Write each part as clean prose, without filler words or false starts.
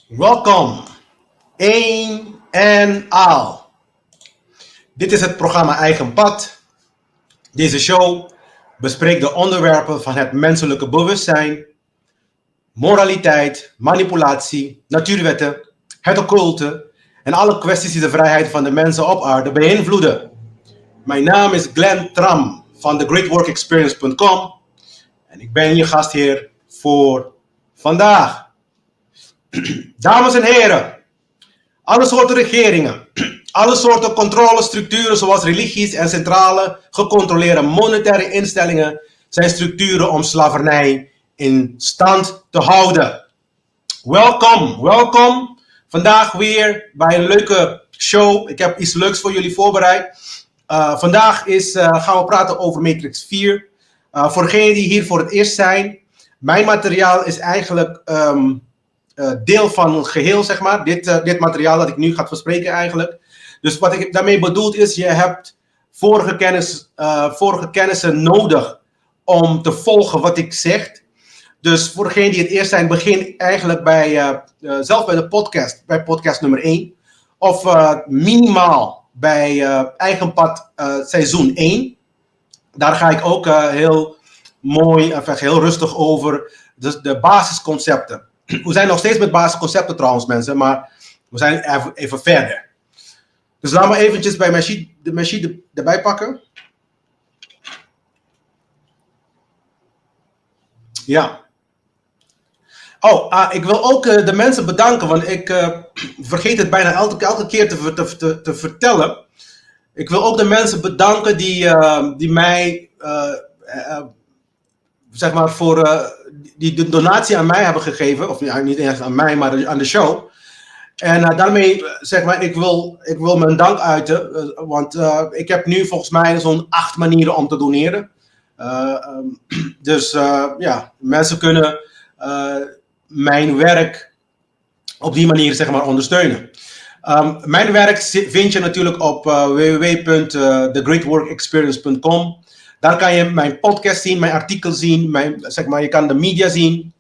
Welkom, één en al. Dit is het programma Eigen Pad. Deze show bespreekt de onderwerpen van het menselijke bewustzijn, moraliteit, manipulatie, natuurwetten, het occulte en alle kwesties die de vrijheid van de mensen op aarde beïnvloeden. Mijn naam is Glenn Tram van thegreatworkexperience.com en ik ben je gastheer voor vandaag. Dames en heren, alle soorten regeringen, alle soorten controlestructuren zoals religies en centrale gecontroleerde monetaire instellingen zijn structuren om slavernij in stand te houden. Welkom. Vandaag weer bij een leuke show. Ik heb iets leuks voor jullie voorbereid. Vandaag gaan we praten over Matrix 4. Voor degenen die hier voor het eerst zijn, mijn materiaal is eigenlijk deel van het geheel, zeg maar. Dit materiaal dat ik nu ga bespreken eigenlijk. Dus wat ik daarmee bedoel is, je hebt vorige kennissen nodig om te volgen wat ik zeg. Dus voor degenen die het eerst zijn, begin eigenlijk zelf bij de podcast, bij podcast nummer 1. Of minimaal bij Eigen Pad seizoen 1. Daar ga ik ook heel rustig over. Dus de basisconcepten. We zijn nog steeds met basisconcepten trouwens, mensen, maar we zijn even verder. Dus laten we eventjes bij mijn sheet erbij pakken. Ja. Ik wil ook de mensen bedanken, want ik vergeet het bijna elke keer te vertellen. Ik wil ook de mensen bedanken die mij, zeg maar, die de donatie aan mij hebben gegeven. Of niet eens aan mij, maar aan de show. En daarmee, zeg maar, ik wil mijn dank uiten. Want ik heb nu volgens mij zo'n 8 manieren om te doneren. Dus mensen kunnen mijn werk op die manier, zeg maar, ondersteunen. Mijn werk vind je natuurlijk op www.thegreatworkexperience.com. Daar kan je mijn podcast zien, mijn artikel zien, je kan de media zien.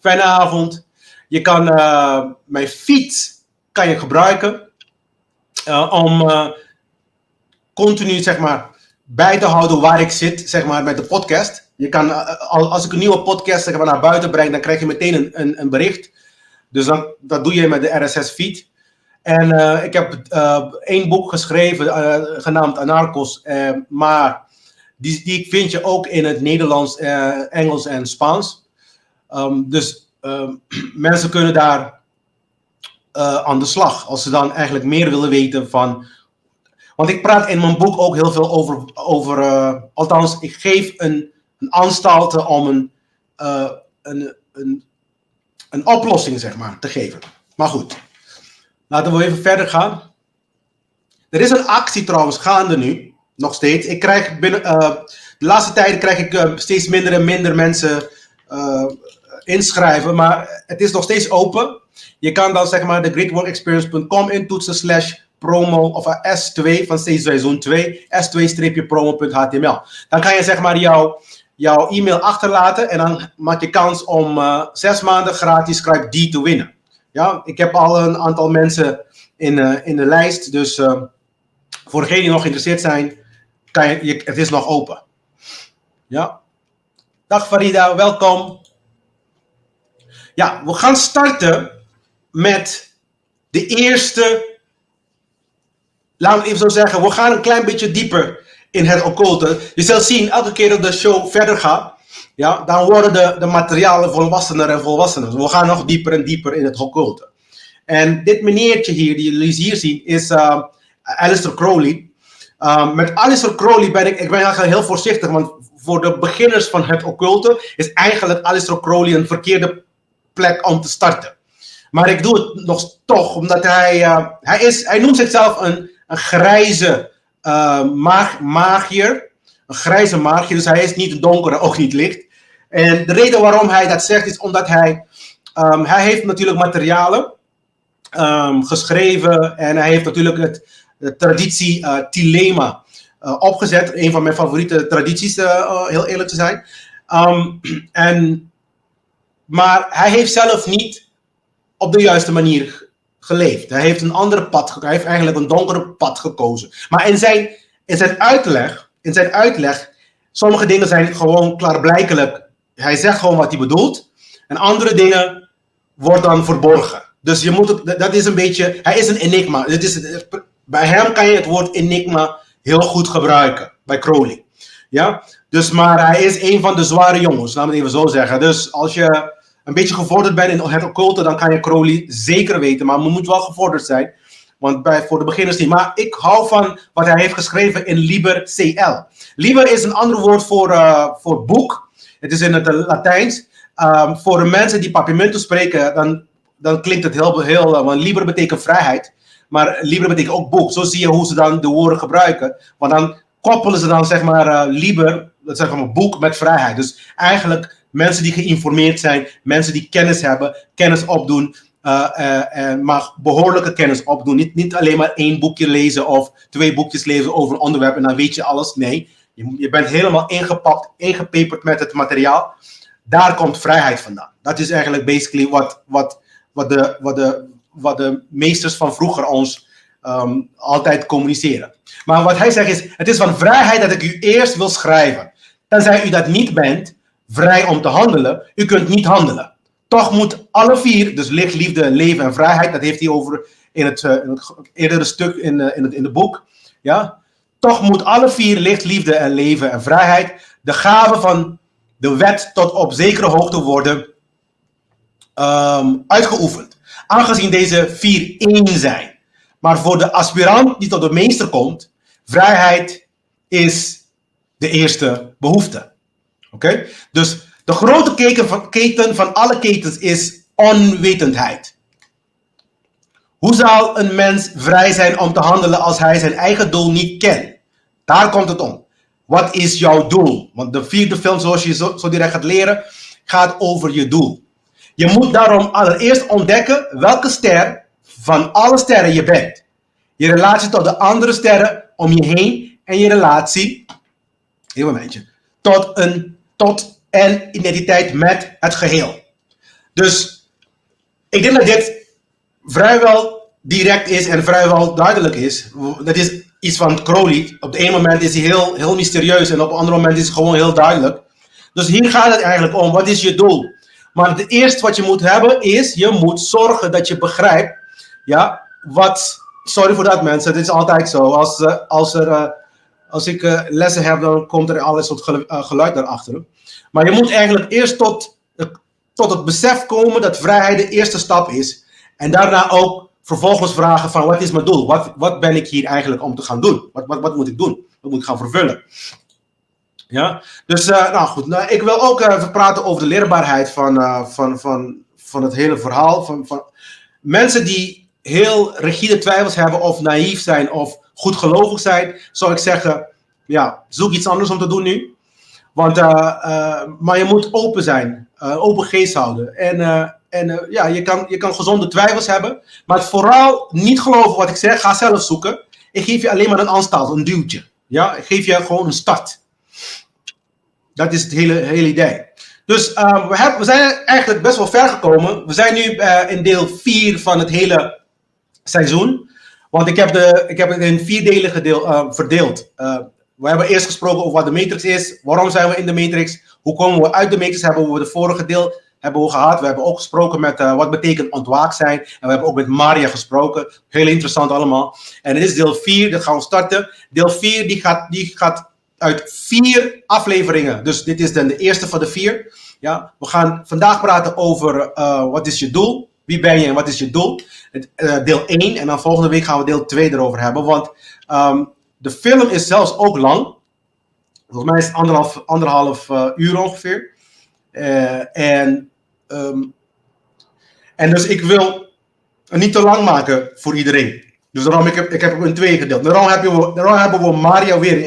Fijne avond. Je kan mijn feed kan je gebruiken om continu, zeg maar, bij te houden waar ik zit, zeg maar, met de podcast. Je kan, als ik een nieuwe podcast, zeg maar, naar buiten breng, dan krijg je meteen een bericht. Dus dat doe je met de RSS-feed. En ik heb 1 boek geschreven, genaamd Anarchos, maar die vind je ook in het Nederlands, Engels en Spaans. Dus mensen kunnen daar aan de slag, als ze dan eigenlijk meer willen weten van. Want ik praat in mijn boek ook heel veel over althans, ik geef een aanstalte om een oplossing, zeg maar, te geven. Maar goed, laten we even verder gaan. Er is een actie trouwens gaande nu, nog steeds. Ik krijg de laatste tijd krijg ik steeds minder en minder mensen inschrijven, maar het is nog steeds open. Je kan dan, zeg maar, de greatworkexperience.com intoetsen /promo of S2 van seizoen 2, S2-promo.html. Dan kan je, zeg maar, jouw e-mail achterlaten en dan maak je kans om 6 maanden gratis Scribe D te winnen. Ja, ik heb al een aantal mensen in de lijst, dus voor degenen die nog geïnteresseerd zijn, het is nog open. Ja. Dag Farida, welkom. Ja, we gaan starten met de eerste. Laten we even zo zeggen, we gaan een klein beetje dieper in het occulte. Je zult zien, elke keer dat de show verder gaat, ja, dan worden de materialen volwassener en volwassener. We gaan nog dieper en dieper in het occulte. En dit meneertje hier, die jullie hier zien, is Aleister Crowley. Met Aleister Crowley ben ik eigenlijk heel voorzichtig, want voor de beginners van het occulte is eigenlijk Aleister Crowley een verkeerde plek om te starten. Maar ik doe het nog toch, omdat hij noemt zichzelf een grijze magier. Een grijze magier, dus hij is niet donker en ook niet licht. En de reden waarom hij dat zegt is omdat hij heeft natuurlijk materialen geschreven. En hij heeft natuurlijk de traditie Thelema opgezet. Een van mijn favoriete tradities, heel eerlijk te zijn. Maar hij heeft zelf niet op de juiste manier geleefd. Hij heeft een andere pad, hij heeft eigenlijk een donkere pad gekozen. Maar in zijn uitleg, sommige dingen zijn gewoon klaarblijkelijk. Hij zegt gewoon wat hij bedoelt. En andere dingen worden dan verborgen. Dus je moet dat is een beetje, hij is een enigma. Bij hem kan je het woord enigma heel goed gebruiken. Bij Crowley. Ja? Dus, maar hij is een van de zware jongens, laten we het even zo zeggen. Dus als je een beetje gevorderd bent in het occulte, dan kan je Crowley zeker weten. Maar je moet wel gevorderd zijn. Want voor de beginners niet. Maar ik hou van wat hij heeft geschreven in Liber CL. Liber is een ander woord voor boek. Het is in het Latijns. Voor de mensen die Papiamento spreken, dan klinkt het heel want Liber betekent vrijheid. Maar Liber betekent ook boek. Zo zie je hoe ze dan de woorden gebruiken. Want dan koppelen ze dan zeg maar Liber, dat zeg maar boek, met vrijheid. Dus eigenlijk mensen die geïnformeerd zijn, mensen die kennis hebben, kennis opdoen. Maar behoorlijke kennis opdoen. Niet alleen maar 1 boekje lezen of 2 boekjes lezen over een onderwerp en dan weet je alles. Nee, je bent helemaal ingepeperd met het materiaal. Daar komt vrijheid vandaan. Dat is eigenlijk basically wat de meesters van vroeger ons altijd communiceren. Maar wat hij zegt is, het is van vrijheid dat ik u eerst wil schrijven. Tenzij u dat niet bent, vrij om te handelen, u kunt niet handelen. Toch moet alle 4, dus licht, liefde, leven en vrijheid, dat heeft hij over in het eerdere stuk in het boek. Ja? Toch moet alle 4, licht, liefde en leven en vrijheid, de gave van de wet tot op zekere hoogte worden uitgeoefend. Aangezien deze 4 één zijn. Maar voor de aspirant die tot de meester komt, vrijheid is de eerste behoefte. Oké? Dus de grote keten van alle ketens is onwetendheid. Hoe zal een mens vrij zijn om te handelen als hij zijn eigen doel niet kent? Daar komt het om. Wat is jouw doel? Want de 4e film, zoals je zo direct gaat leren, gaat over je doel. Je moet daarom allereerst ontdekken welke ster van alle sterren je bent. Je relatie tot de andere sterren om je heen en je relatie, een momentje, tot en identiteit met het geheel. Dus ik denk dat dit vrijwel direct is en vrijwel duidelijk is. Dat is iets van Crowley. Op de ene moment is hij heel mysterieus en op het andere moment is het gewoon heel duidelijk. Dus hier gaat het eigenlijk om, wat is je doel? Maar het eerste wat je moet hebben is, je moet zorgen dat je begrijpt, ja, sorry voor dat mensen, het is altijd zo. Als ik lessen heb, dan komt er alles soort geluid daarachter. Maar je moet eigenlijk eerst tot het besef komen dat vrijheid de eerste stap is. En daarna ook vervolgens vragen van, wat is mijn doel? Wat ben ik hier eigenlijk om te gaan doen? Wat moet ik doen? Wat moet ik gaan vervullen? Ja, dus nou goed. Nou, ik wil ook even praten over de leerbaarheid van het hele verhaal. Van mensen die heel rigide twijfels hebben of naïef zijn of goedgelovig zijn, zou ik zeggen, ja, zoek iets anders om te doen nu. Want, maar je moet open zijn, open geest houden. En ja, je kan gezonde twijfels hebben, maar vooral niet geloven wat ik zeg, ga zelf zoeken. Ik geef je alleen maar een aanstal, een duwtje. Ja, ik geef je gewoon een start. Dat is het hele idee. Dus we zijn eigenlijk best wel ver gekomen. We zijn nu in deel 4 van het hele seizoen. Want ik heb het in 4 delen verdeeld. We hebben eerst gesproken over wat de Matrix is. Waarom zijn we in de Matrix? Hoe komen we uit de Matrix? Hebben we de vorige deel gehad. We hebben ook gesproken met wat betekent ontwaakt zijn. En we hebben ook met Maria gesproken. Heel interessant allemaal. En dit is deel 4. Dat gaan we starten. Deel 4 die gaat uit 4 afleveringen. Dus dit is dan de eerste van de 4. Ja, we gaan vandaag praten over wat is je doel? Wie ben je en wat is je doel? Deel 1. En dan volgende week gaan we deel 2 erover hebben. Want de film is zelfs ook lang. Volgens mij is het anderhalf uur ongeveer. En dus ik wil het niet te lang maken voor iedereen. Dus daarom ik heb het in 2 gedeeld. Daarom hebben we Maria weer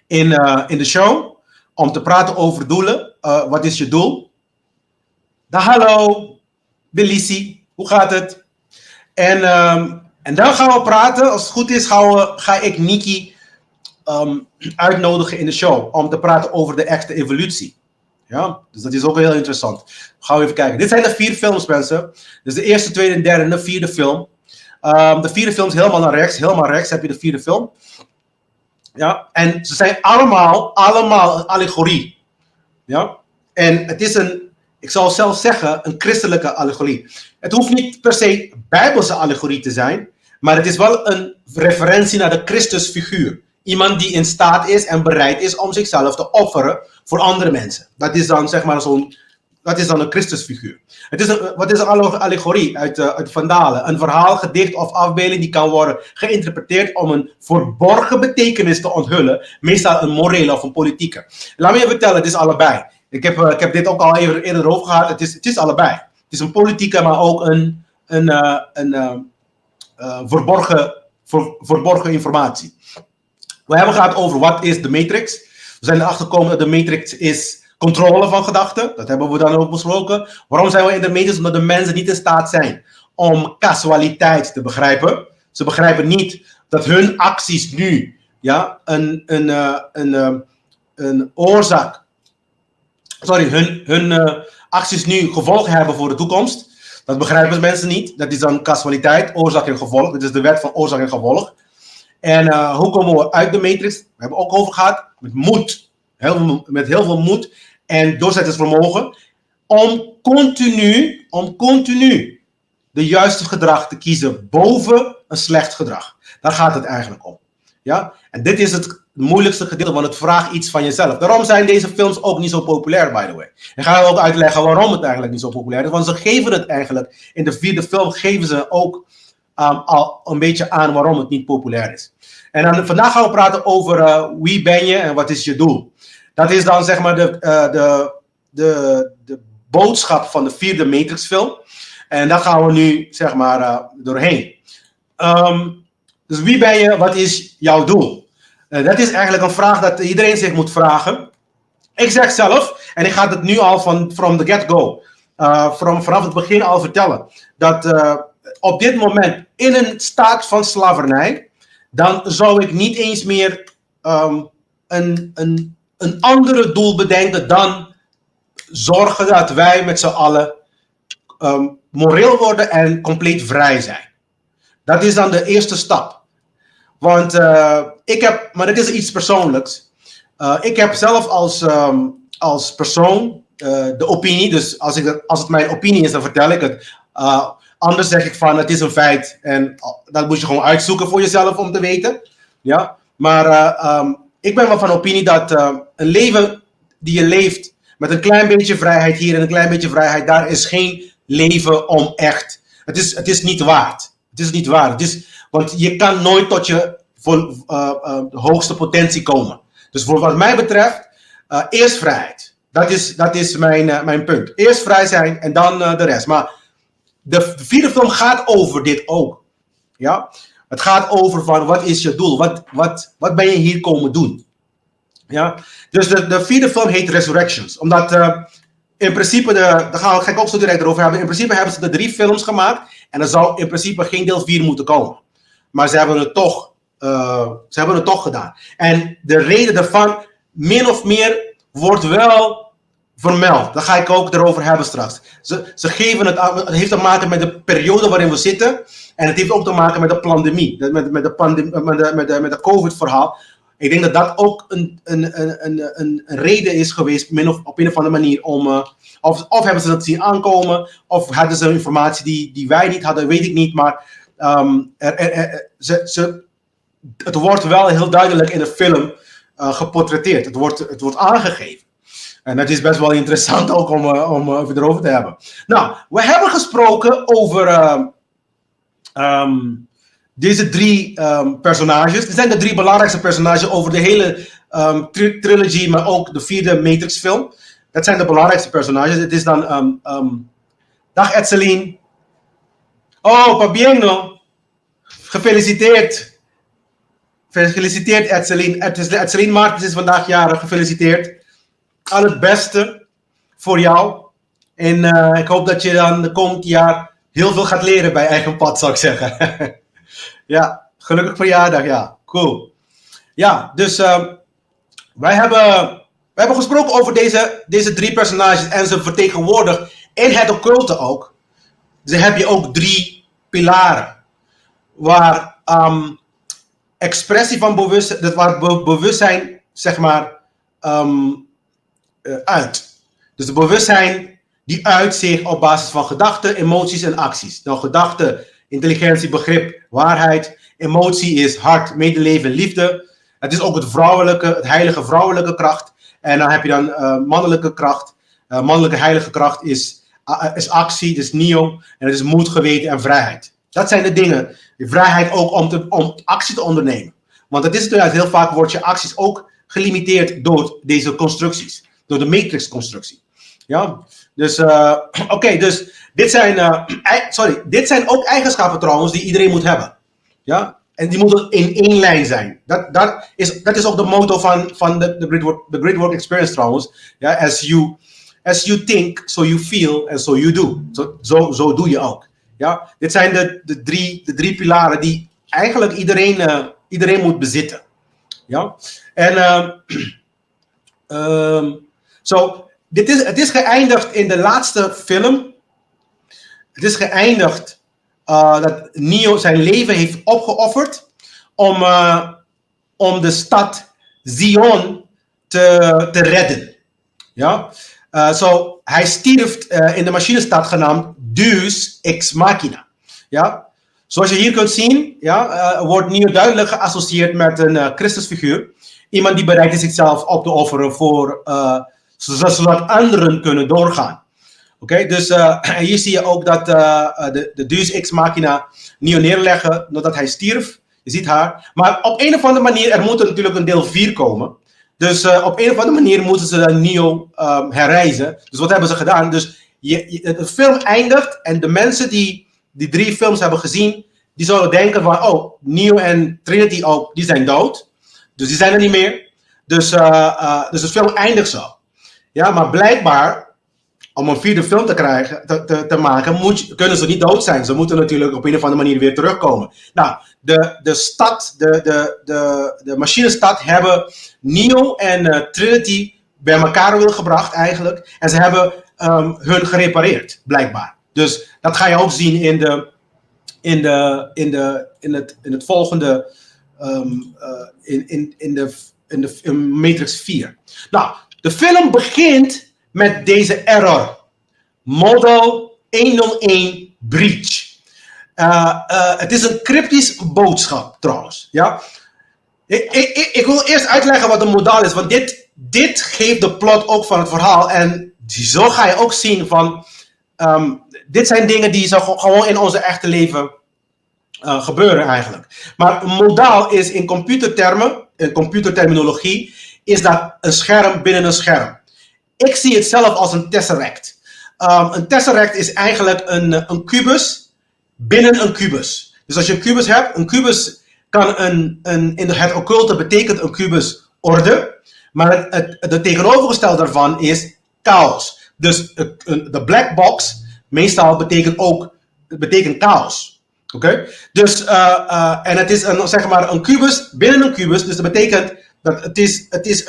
in de show. Om te praten over doelen. Wat is je doel? Hallo. Belisie. Hoe gaat het? En dan gaan we praten. Als het goed is ga ik Nikki uitnodigen in de show. Om te praten over de echte evolutie. Ja, dus dat is ook heel interessant. Gaan we even kijken. Dit zijn de 4 films, mensen. Dus de eerste, tweede en derde en de 4e film. De 4e film is helemaal naar rechts. Helemaal rechts heb je de 4e film. Ja, en ze zijn allemaal een allegorie. Ja, en het is ik zou zelf zeggen, een christelijke allegorie. Het hoeft niet per se bijbelse allegorie te zijn, maar het is wel een referentie naar de Christusfiguur. Iemand die in staat is en bereid is om zichzelf te offeren voor andere mensen. Dat is dan zeg maar dat is dan een Christusfiguur. Wat is een allegorie uit Vandalen? Een verhaal, gedicht of afbeelding die kan worden geïnterpreteerd om een verborgen betekenis te onthullen. Meestal een morele of een politieke. Laat me je vertellen, het is allebei. Ik heb dit ook al even eerder over gehad. Het is allebei. Het is een politieke, maar ook een verborgen informatie. We hebben gehad over wat is de matrix. We zijn erachter gekomen dat de matrix is controle van gedachten. Dat hebben we dan ook besproken. Waarom zijn we in de matrix? Omdat de mensen niet in staat zijn om causaliteit te begrijpen. Ze begrijpen niet dat hun acties nu een oorzaak. Hun acties nu gevolgen hebben voor de toekomst. Dat begrijpen mensen niet. Dat is dan causaliteit, oorzaak en gevolg. Dit is de wet van oorzaak en gevolg. En hoe komen we uit de matrix? We hebben ook over gehad met moed. Met heel veel moed en doorzettingsvermogen. Om continu de juiste gedrag te kiezen boven een slecht gedrag. Daar gaat het eigenlijk om. Ja? En dit is het moeilijkste gedeelte, want het vraagt iets van jezelf. Daarom zijn deze films ook niet zo populair, by the way. Ik ga ook uitleggen waarom het eigenlijk niet zo populair is. Want ze geven het eigenlijk, in de 4e film geven ze ook al een beetje aan waarom het niet populair is. En dan, vandaag gaan we praten over wie ben je en wat is je doel. Dat is dan zeg maar de boodschap van de 4e Matrix film. En daar gaan we nu zeg maar doorheen. Dus wie ben je, wat is jouw doel? Dat is eigenlijk een vraag dat iedereen zich moet vragen. Ik zeg zelf, en ik ga het nu al from the get-go, vanaf het begin al vertellen, dat op dit moment in een staat van slavernij, dan zou ik niet eens meer een andere doel bedenken dan zorgen dat wij met z'n allen moreel worden en compleet vrij zijn. Dat is dan de eerste stap. Want maar dit is iets persoonlijks. Ik heb zelf als persoon de opinie, dus als het mijn opinie is, dan vertel ik het. Anders zeg ik van, het is een feit. En dat moet je gewoon uitzoeken voor jezelf om te weten. Ja? Maar ik ben wel van opinie dat een leven die je leeft met een klein beetje vrijheid hier en een klein beetje vrijheid daar, is geen leven om echt. Het is niet waard. Het is niet waard. Want je kan nooit tot je hoogste potentie komen. Dus voor wat mij betreft, eerst vrijheid. Dat is mijn punt. Eerst vrij zijn en dan de rest. Maar de 4e film gaat over dit ook. Ja? Het gaat over van wat is je doel? Wat ben je hier komen doen? Ja? Dus de 4e film heet Resurrections. Omdat in principe, daar ga ik ook zo direct over hebben. In principe hebben ze de 3 films gemaakt. En er zou in principe geen deel 4 moeten komen. Maar ze hebben het toch gedaan. En de reden daarvan, min of meer, wordt wel vermeld. Daar ga ik ook erover hebben straks. Ze geven het aan. Het heeft te maken met de periode waarin we zitten. En het heeft ook te maken met de pandemie. Met de COVID-verhaal. Ik denk dat dat ook een reden is geweest, op een of andere manier, om. Of hebben ze dat zien aankomen, of hadden ze informatie die wij niet hadden, weet ik niet. Maar het wordt wel heel duidelijk in de film geportretteerd. Het wordt aangegeven. En dat is best wel interessant ook om even erover te hebben. Nou, we hebben gesproken over deze 3 personages. Dit zijn de 3 belangrijkste personages over de hele trilogy, maar ook de 4e Matrix film. Dat zijn de belangrijkste personages. Het is dan dag Edseline. Oh, Pabieno. Gefeliciteerd. Gefeliciteerd Edseline. Edseline Martens is vandaag jarig. Gefeliciteerd. Al het beste voor jou. En ik hoop dat je dan de komend jaar heel veel gaat leren bij Eigen Pad, zou ik zeggen. Ja, gelukkig verjaardag, ja. Cool. Ja, dus wij hebben we hebben gesproken over deze 3 personages en ze vertegenwoordigen in het occulte ook. Dus heb je ook 3 pilaren. Waar expressie van bewustzijn, waar bewustzijn zeg maar uit. Dus de bewustzijn die uit zich op basis van gedachten, emoties en acties. Nou, gedachten, intelligentie, begrip, waarheid. Emotie is hart, medeleven, liefde. Het is ook het heilige vrouwelijke kracht. En dan heb je dan mannelijke kracht. Mannelijke heilige kracht is actie, dus neo. En het is moed, geweten en vrijheid. Dat zijn de dingen. De vrijheid ook om actie te ondernemen. Want het is natuurlijk heel vaak wordt je acties ook gelimiteerd door deze constructies. Door de matrix-constructie. Ja, dus oké, dus dit zijn ook eigenschappen trouwens die iedereen moet hebben. Ja, en die moeten in één lijn zijn. Dat is ook de motto van de Great Work Experience trouwens. Ja, as you think, so you feel and so you do. Zo doe je ook. Ja, dit zijn de drie pilaren die eigenlijk iedereen moet bezitten. Ja, en het is geëindigd in de laatste film. Het is geëindigd dat Neo zijn leven heeft opgeofferd om de stad Zion te redden. Ja? Hij stierf in de machinestad genaamd Deus Ex Machina. Ja? Zoals je hier kunt zien, wordt Neo duidelijk geassocieerd met een Christusfiguur. Iemand die bereid is zichzelf op te offeren zodat anderen kunnen doorgaan. Oké, dus hier zie je ook dat de Deus Ex Machina Neo neerleggen nadat hij stierf. Je ziet haar. Maar op een of andere manier, er moet natuurlijk een deel 4 komen. Dus op een of andere manier moeten ze dan Neo herreizen. Dus wat hebben ze gedaan? Dus de film eindigt en de mensen die 3 films hebben gezien, die zullen denken van, oh, Neo en Trinity ook, die zijn dood. Dus die zijn er niet meer. Dus de film eindigt zo. Ja, maar blijkbaar, om een 4e film te maken, kunnen ze niet dood zijn. Ze moeten natuurlijk op een of andere manier weer terugkomen. Nou, de stad, de machinestad hebben Neo en Trinity bij elkaar wil gebracht eigenlijk. En ze hebben hun gerepareerd, blijkbaar. Dus dat ga je ook zien in het volgende, in Matrix 4. Nou, de film begint met deze error. Model 101 breach. Het is een cryptisch boodschap trouwens. Ja? Ik wil eerst uitleggen wat een modaal is. Want dit geeft de plot ook van het verhaal. En zo ga je ook zien van... dit zijn dingen die zo gewoon in onze echte leven gebeuren eigenlijk. Maar een modaal is in computertermen, in computerterminologie, is dat een scherm binnen een scherm. Ik zie het zelf als een tesseract. Een tesseract is eigenlijk een kubus binnen een kubus. Dus als je een kubus hebt, een kubus kan in het occulte betekent een kubus orde, maar het tegenovergestelde daarvan is chaos. Dus de black box meestal betekent chaos. Oké? Dus, en het is een kubus binnen een kubus, dus dat betekent dat het is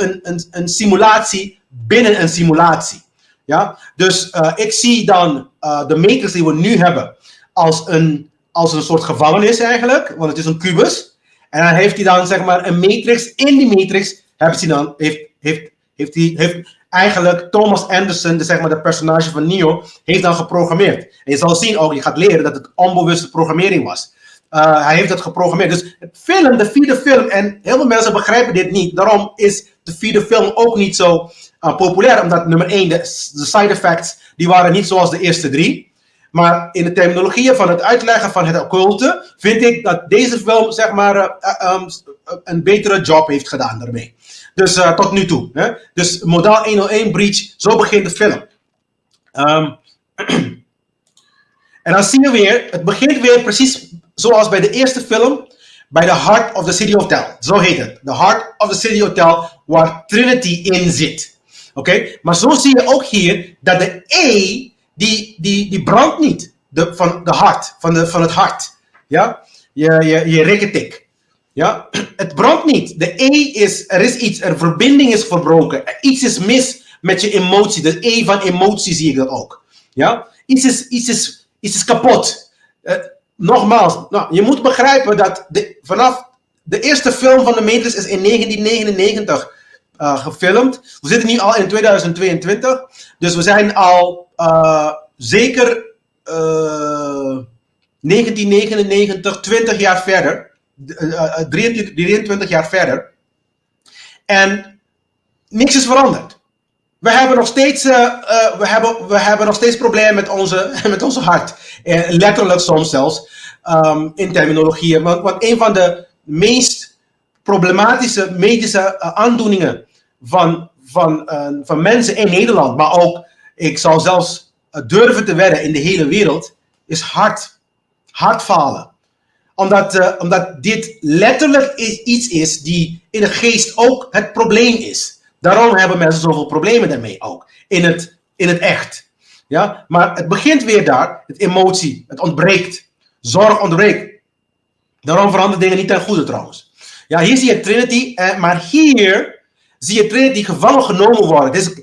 een simulatie binnen een simulatie. Ja? Dus ik zie dan de matrix die we nu hebben als een soort gevangenis eigenlijk, want het is een kubus. En dan heeft hij dan zeg maar een matrix. In die matrix heeft eigenlijk Thomas Anderson, de personage van Neo, heeft dan geprogrammeerd. En je zal zien ook, je gaat leren dat het onbewuste programmering was. Hij heeft het geprogrammeerd. Dus de 4e film, en heel veel mensen begrijpen dit niet. Daarom is de 4e film ook niet zo populair. Omdat nummer 1, de side effects, die waren niet zoals de eerste 3. Maar in de terminologie van het uitleggen van het occulte, vind ik dat deze film zeg maar een betere job heeft gedaan daarmee. Dus tot nu toe. Hè? Dus model 101 breach, zo begint de film. En dan zien we weer, het begint weer precies zoals bij de eerste film, bij The Heart of the City Hotel. Zo heet het. The Heart of the City Hotel, waar Trinity in zit. Oké? Maar zo zie je ook hier dat de E, die brandt niet. Van het hart. Ja? Je rekketik. Ja, het brandt niet. Een verbinding is verbroken. Iets is mis met je emotie. De E van emotie zie ik dat ook. Ja, iets is kapot. Nogmaals, je moet begrijpen dat vanaf de eerste film van de Matrix is in 1999 gefilmd. We zitten nu al in 2022. Dus we zijn al zeker 1999, 20 jaar verder. 23 jaar verder. En niks is veranderd. We hebben nog steeds problemen met onze hart. Letterlijk soms zelfs. In terminologieën. Want een van de meest problematische medische aandoeningen van mensen in Nederland, maar ook, ik zou zelfs durven te wedden, in de hele wereld, is hartfalen. Omdat dit letterlijk iets is die in de geest ook het probleem is. Daarom hebben mensen zoveel problemen daarmee ook. In het echt. Ja? Maar het begint weer daar. Het emotie. Het ontbreekt. Zorg ontbreekt. Daarom veranderen dingen niet ten goede trouwens. Ja, hier zie je Trinity. Maar hier zie je Trinity gevangen genomen worden.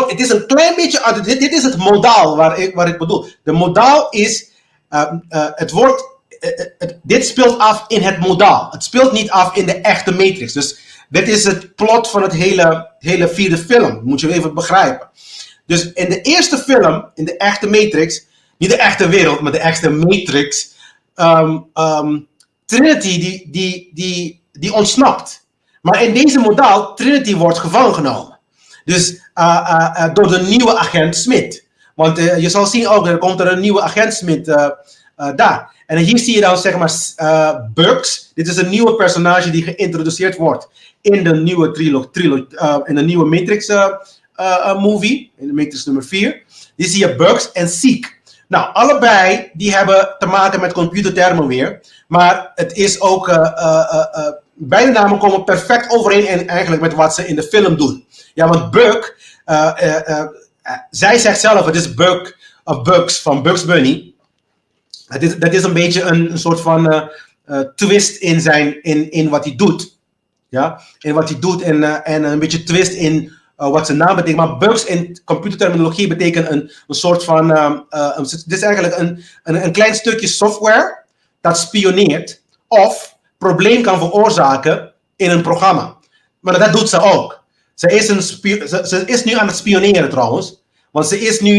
Het is een klein beetje... Dit is het modaal waar ik bedoel. De modaal is... dit speelt af in het modaal. Het speelt niet af in de echte Matrix. Dus dit is het plot van het hele vierde film. Moet je even begrijpen. Dus in de eerste film, in de echte Matrix, niet de echte wereld, maar de echte Matrix, Trinity die ontsnapt. Maar in deze modaal, Trinity wordt gevangen genomen. Dus door de nieuwe agent Smith. Want je zal zien ook, er komt een nieuwe agent Smith daar. En hier zie je dan zeg maar Bugs. Dit is een nieuwe personage die geïntroduceerd wordt in de nieuwe in de nieuwe Matrix movie, in de Matrix nummer 4. Hier zie je Bugs en Zeke. Nou, allebei die hebben te maken met computertermen weer. Maar het is ook, beide namen komen perfect overeen en eigenlijk met wat ze in de film doen. Ja, want Bug, zij zegt zelf, het is Bug of Bugs van Bugs Bunny. Dat is een beetje een soort van twist in wat hij doet. Ja? In wat hij doet en een beetje twist in wat zijn naam betekent. Maar bugs in computerterminologie betekent een soort van... dit is eigenlijk een klein stukje software dat spioneert of probleem kan veroorzaken in een programma. Maar dat doet ze ook. Ze is nu aan het spioneren trouwens. Want ze is nu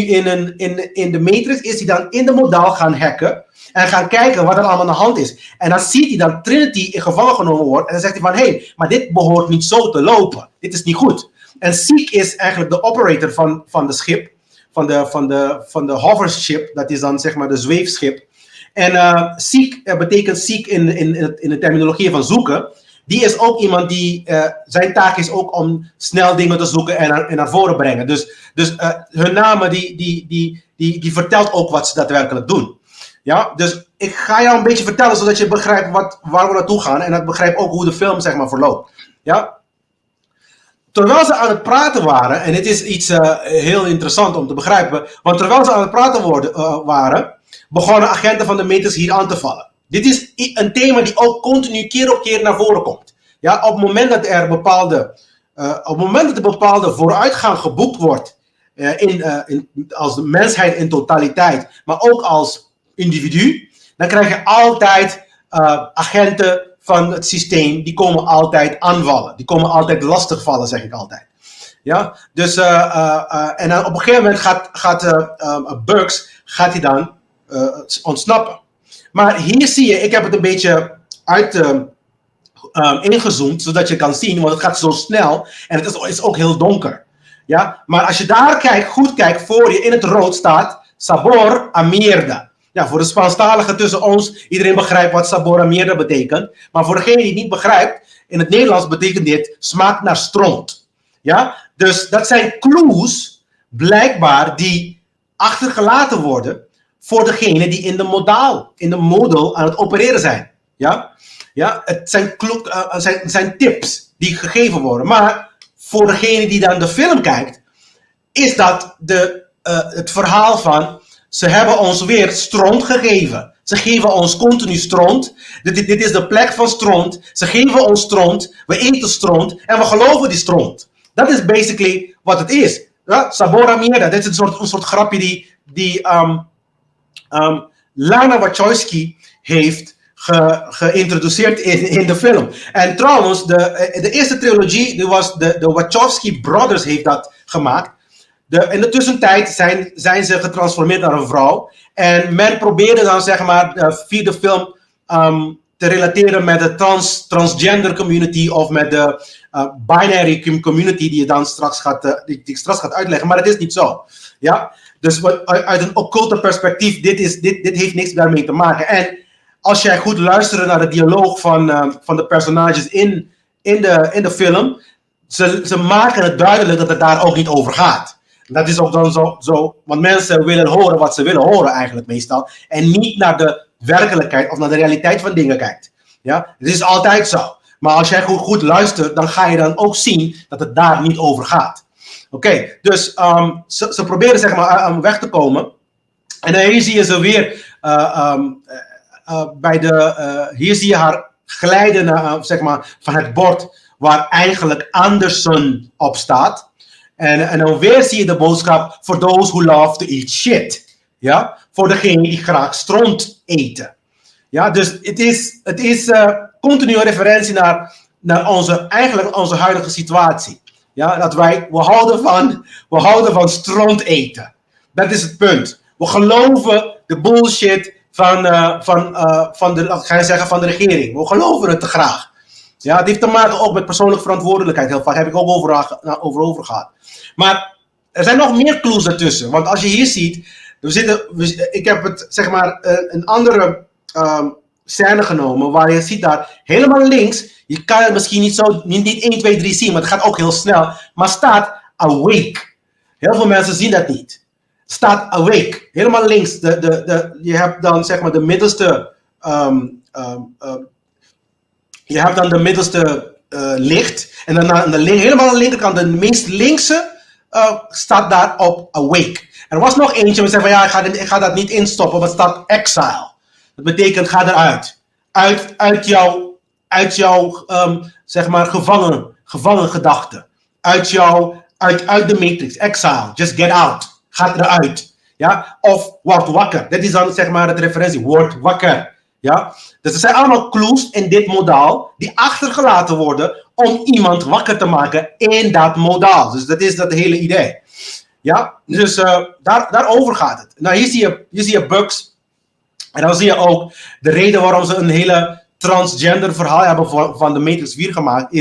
in de Matrix, is hij dan in de modaal gaan hacken. En gaan kijken wat er allemaal aan de hand is. En dan ziet hij dat Trinity in gevangen genomen wordt. En dan zegt hij van, hé, maar dit behoort niet zo te lopen. Dit is niet goed. En Zeke is eigenlijk de operator van de schip. Van de hovership. Dat is dan zeg maar de zweefschip. En Zeke betekent Zeke in de terminologie van zoeken. Die is ook iemand die, zijn taak is ook om snel dingen te zoeken en naar voren brengen. Dus hun namen die vertelt ook wat ze daadwerkelijk doen. Ja, dus ik ga jou een beetje vertellen zodat je begrijpt waar we naartoe gaan. En dat begrijpt ook hoe de film zeg maar verloopt. Ja. Terwijl ze aan het praten waren, en dit is iets heel interessant om te begrijpen. Want terwijl ze aan het praten waren, begonnen agenten van de Matrix hier aan te vallen. Dit is een thema die ook continu keer op keer naar voren komt. Ja, op het moment dat er bepaalde vooruitgang geboekt wordt, als de mensheid in totaliteit, maar ook als individu, dan krijg je altijd agenten van het systeem, die komen altijd aanvallen. Die komen altijd lastigvallen, zeg ik altijd. Ja, dus en dan op een gegeven moment gaat Bugs dan ontsnappen. Maar hier zie je, ik heb het een beetje ingezoomd, zodat je kan zien, want het gaat zo snel en het is ook heel donker. Ja? Maar als je daar goed kijkt, voor je in het rood staat Sabor a Mierda. Ja, voor de Spaanstaligen tussen ons, iedereen begrijpt wat Sabor a Mierda betekent. Maar voor degene die het niet begrijpt, in het Nederlands betekent dit smaakt naar stront. Ja? Dus dat zijn clues, blijkbaar, die achtergelaten worden voor degene die in de model aan het opereren zijn. Ja? Ja, het zijn tips die gegeven worden. Maar voor degene die dan de film kijkt, is dat het verhaal van Ze hebben ons weer stront gegeven. Ze geven ons continu stront. Dit is de plek van stront. Ze geven ons stront. We eten stront. En we geloven die stront. Dat is basically wat het is. Ja? Sabora Mierda. Dit is een soort grapje die Lana Wachowski heeft geïntroduceerd in de film. En trouwens, de eerste trilogie, de Wachowski Brothers heeft dat gemaakt. In de tussentijd zijn ze getransformeerd naar een vrouw. En men probeerde dan zeg maar via de film te relateren met de transgender community of met de binary community die je dan straks die ik straks gaat uitleggen. Maar het is niet zo. Ja? Dus uit een occulte perspectief, dit heeft niks daarmee te maken. En als jij goed luistert naar de dialoog van de personages in de film, ze maken het duidelijk dat het daar ook niet over gaat. Dat is ook dan zo, want mensen willen horen wat ze willen horen eigenlijk meestal. En niet naar de werkelijkheid of naar de realiteit van dingen kijkt. Ja? Het is altijd zo. Maar als jij goed luistert, dan ga je dan ook zien dat het daar niet over gaat. Oké, dus ze proberen zeg maar weg te komen. En dan hier zie je ze weer hier zie je haar glijden naar, zeg maar, van het bord waar eigenlijk Anderson op staat. En dan weer zie je de boodschap: for those who love to eat shit. Ja? Voor degenen die graag stront eten. Ja, dus het is continu een referentie naar onze huidige situatie. Ja, dat we houden van stront eten. Dat is het punt. We geloven de bullshit van de regering. We geloven het te graag. Ja, het heeft te maken ook met persoonlijke verantwoordelijkheid. Heel vaak heb ik ook over gehad. Maar er zijn nog meer clues daartussen. Want als je hier ziet, ik heb het zeg maar een andere scène genomen waar je ziet daar helemaal links. Je kan het misschien niet 1, 2, 3 zien, maar het gaat ook heel snel. Maar staat awake. Heel veel mensen zien dat niet. Staat awake. Helemaal links. Je hebt dan zeg maar de middelste. Je hebt dan de middelste licht. En dan helemaal aan de linkerkant, de meest linkse, staat daar op awake. Er was nog eentje, we zeggen van ja, ik ga dat niet instoppen, maar het staat exile. Dat betekent ga eruit. Uit jouw zeg maar gevangen gedachten. Uit de matrix. Exile. Just get out. Ga eruit. Ja? Of word wakker. Dat is dan zeg maar het referentie. Word wakker. Ja? Dus er zijn allemaal clues in dit modaal die achtergelaten worden om iemand wakker te maken in dat modaal. Dus dat is dat hele idee. Ja? Dus daarover gaat het. Nou, hier zie je Bugs. En dan zie je ook de reden waarom ze een hele transgender verhaal hebben van de Matrix 4 gemaakt.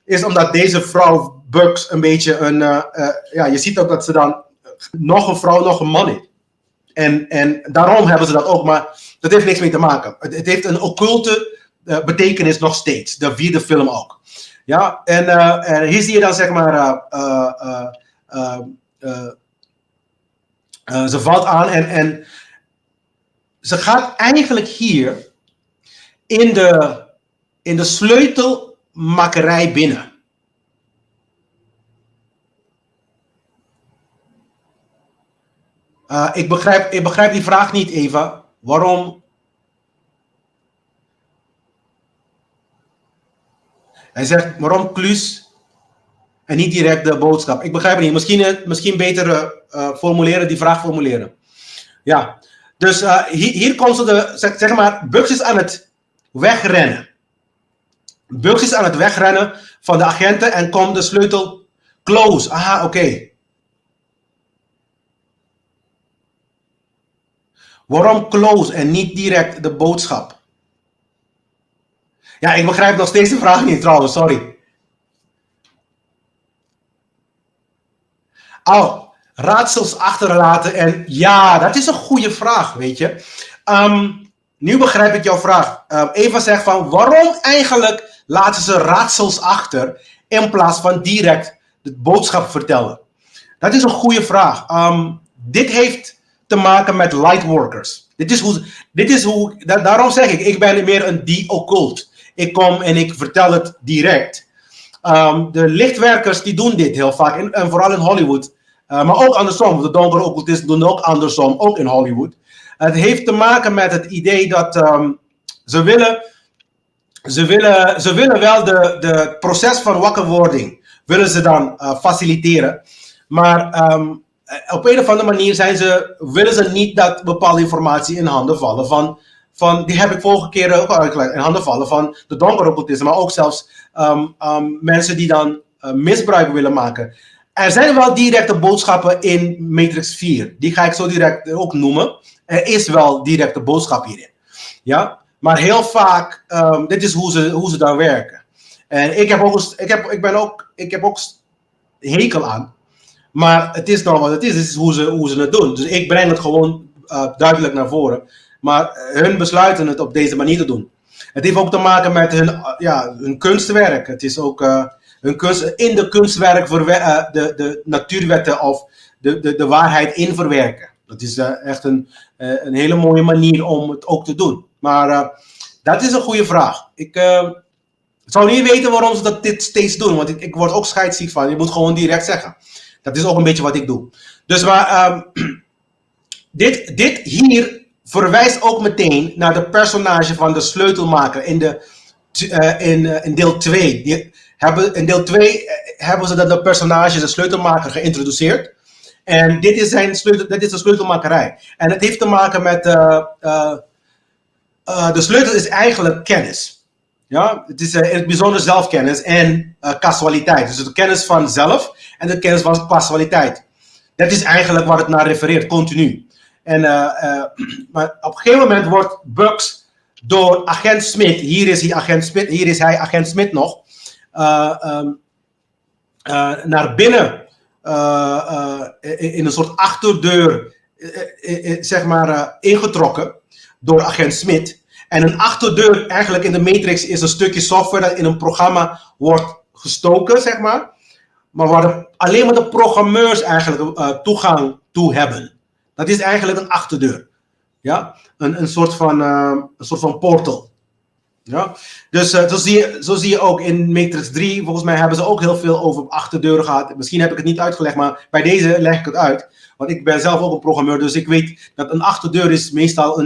Is omdat deze vrouw Bugs een beetje je ziet ook dat ze dan nog een vrouw, nog een man is. En daarom hebben ze dat ook, maar dat heeft niks mee te maken. Het heeft een occulte betekenis nog steeds. De vierde film ook. Ja, en hier zie je dan zeg maar ze valt aan en ze gaat eigenlijk hier in de sleutelmakkerij binnen. Ik begrijp die vraag niet, Eva. Waarom? Hij zegt, waarom klus en niet direct de boodschap? Ik begrijp het niet. Misschien beter die vraag formuleren. Ja, dus hier komt ze zeg maar, Bugs is aan het wegrennen. Bugs is aan het wegrennen van de agenten en komt de sleutel close. Aha, oké. Waarom close en niet direct de boodschap? Ja, ik begrijp nog steeds de vraag niet trouwens, sorry. Raadsels achterlaten en ja, dat is een goede vraag, weet je. Nu begrijp ik jouw vraag. Eva zegt van, waarom eigenlijk laten ze raadsels achter in plaats van direct de boodschap vertellen? Dat is een goede vraag. Dit heeft te maken met lightworkers. Daarom zeg ik ben meer een die-occult. Ik kom en ik vertel het direct. De lichtwerkers die doen dit heel vaak, en vooral in Hollywood. Maar ook andersom. De donkere occultisten doen ook andersom, ook in Hollywood. Het heeft te maken met het idee dat ze willen wel de proces van wakkerwording willen ze dan faciliteren. Maar op een of andere manier willen ze niet dat bepaalde informatie in handen vallen van die heb ik vorige keer ook uitgelegd, in handen vallen van de donkere occultisten, maar ook zelfs mensen die dan misbruik willen maken. Er zijn wel directe boodschappen in Matrix 4. Die ga ik zo direct ook noemen. Er is wel directe boodschap hierin. Ja? Maar heel vaak, dit is hoe ze dan werken. En ik heb ook hekel aan. Maar het is nou wat het is. Dit is hoe ze het doen. Dus ik breng het gewoon duidelijk naar voren. Maar hun besluiten het op deze manier te doen. Het heeft ook te maken met hun kunstwerk. Het is ook in de kunstwerk de natuurwetten of de waarheid in verwerken. Dat is echt een hele mooie manier om het ook te doen. Maar dat is een goede vraag. Ik zou niet weten waarom ze dit steeds doen. Want ik word ook scheidsziek van. Je moet gewoon direct zeggen. Dat is ook een beetje wat ik doe. Dus maar dit hier verwijst ook meteen naar de personage van de sleutelmaker in deel 2. In deel 2 hebben ze de personage, de sleutelmaker, geïntroduceerd. En dit is de sleutelmakerij. En het heeft te maken met de sleutel is eigenlijk kennis. Ja? Het is in het bijzonder zelfkennis en causaliteit. Dus de kennis van zelf en de kennis van causaliteit. Dat is eigenlijk waar het naar refereert, continu. En, maar op een gegeven moment wordt Bugs door agent Smith, hier is hij agent Smith nog, naar binnen in een soort achterdeur zeg maar ingetrokken door agent Smith. En een achterdeur eigenlijk in de Matrix is een stukje software dat in een programma wordt gestoken, zeg maar. Maar waar alleen maar de programmeurs eigenlijk toegang toe hebben. Dat is eigenlijk een achterdeur. Ja? Een soort van portal. Ja? Dus zo zie je ook in Matrix 3, volgens mij hebben ze ook heel veel over achterdeuren gehad. Misschien heb ik het niet uitgelegd, maar bij deze leg ik het uit. Want ik ben zelf ook een programmeur, dus ik weet dat een achterdeur is meestal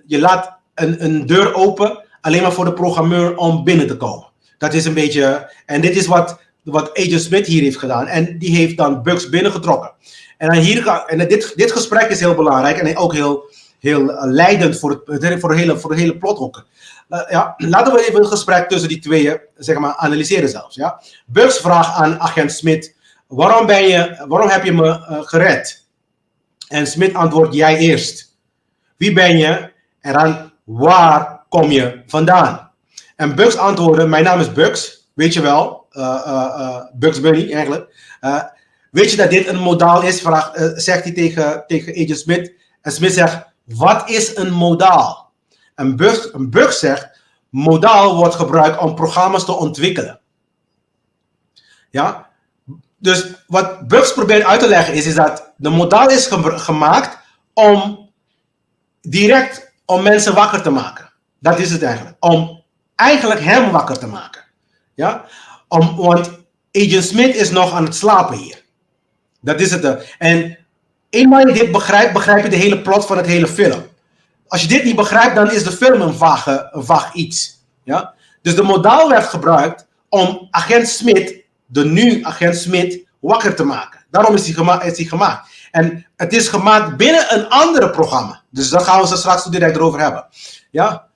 je laat een deur open alleen maar voor de programmeur om binnen te komen. Dat is een beetje, en dit is wat Agent Smith hier heeft gedaan. En die heeft dan Bugs binnengetrokken. En dit gesprek is heel belangrijk en ook heel leidend voor de hele plothoeken. Ja, laten we even het gesprek tussen die tweeën zeg maar, analyseren zelfs. Ja? Bugs vraagt aan agent Smith, waarom heb je me gered? En Smith antwoordt, jij eerst. Wie ben je? En dan, waar kom je vandaan? En Bugs antwoordde, mijn naam is Bugs, weet je wel, Bugs Bunny eigenlijk. Weet je dat dit een modaal is? Zegt hij tegen Agent Smith. En Smith zegt, wat is een modaal? En Bugs zegt, modaal wordt gebruikt om programma's te ontwikkelen. Ja? Dus wat Bugs probeert uit te leggen is dat de modaal is gemaakt om direct om mensen wakker te maken. Dat is het eigenlijk. Om eigenlijk hem wakker te maken. Ja? Want Agent Smith is nog aan het slapen hier. Dat is het. En eenmaal je dit begrijpt, begrijp je de hele plot van het hele film. Als je dit niet begrijpt, dan is de film een vaag iets. Ja? Dus de modaal werd gebruikt om agent Smith, de nu agent Smith, wakker te maken. Daarom is hij gemaakt. En het is gemaakt binnen een andere programma. Dus daar gaan we het straks direct over hebben. Ja?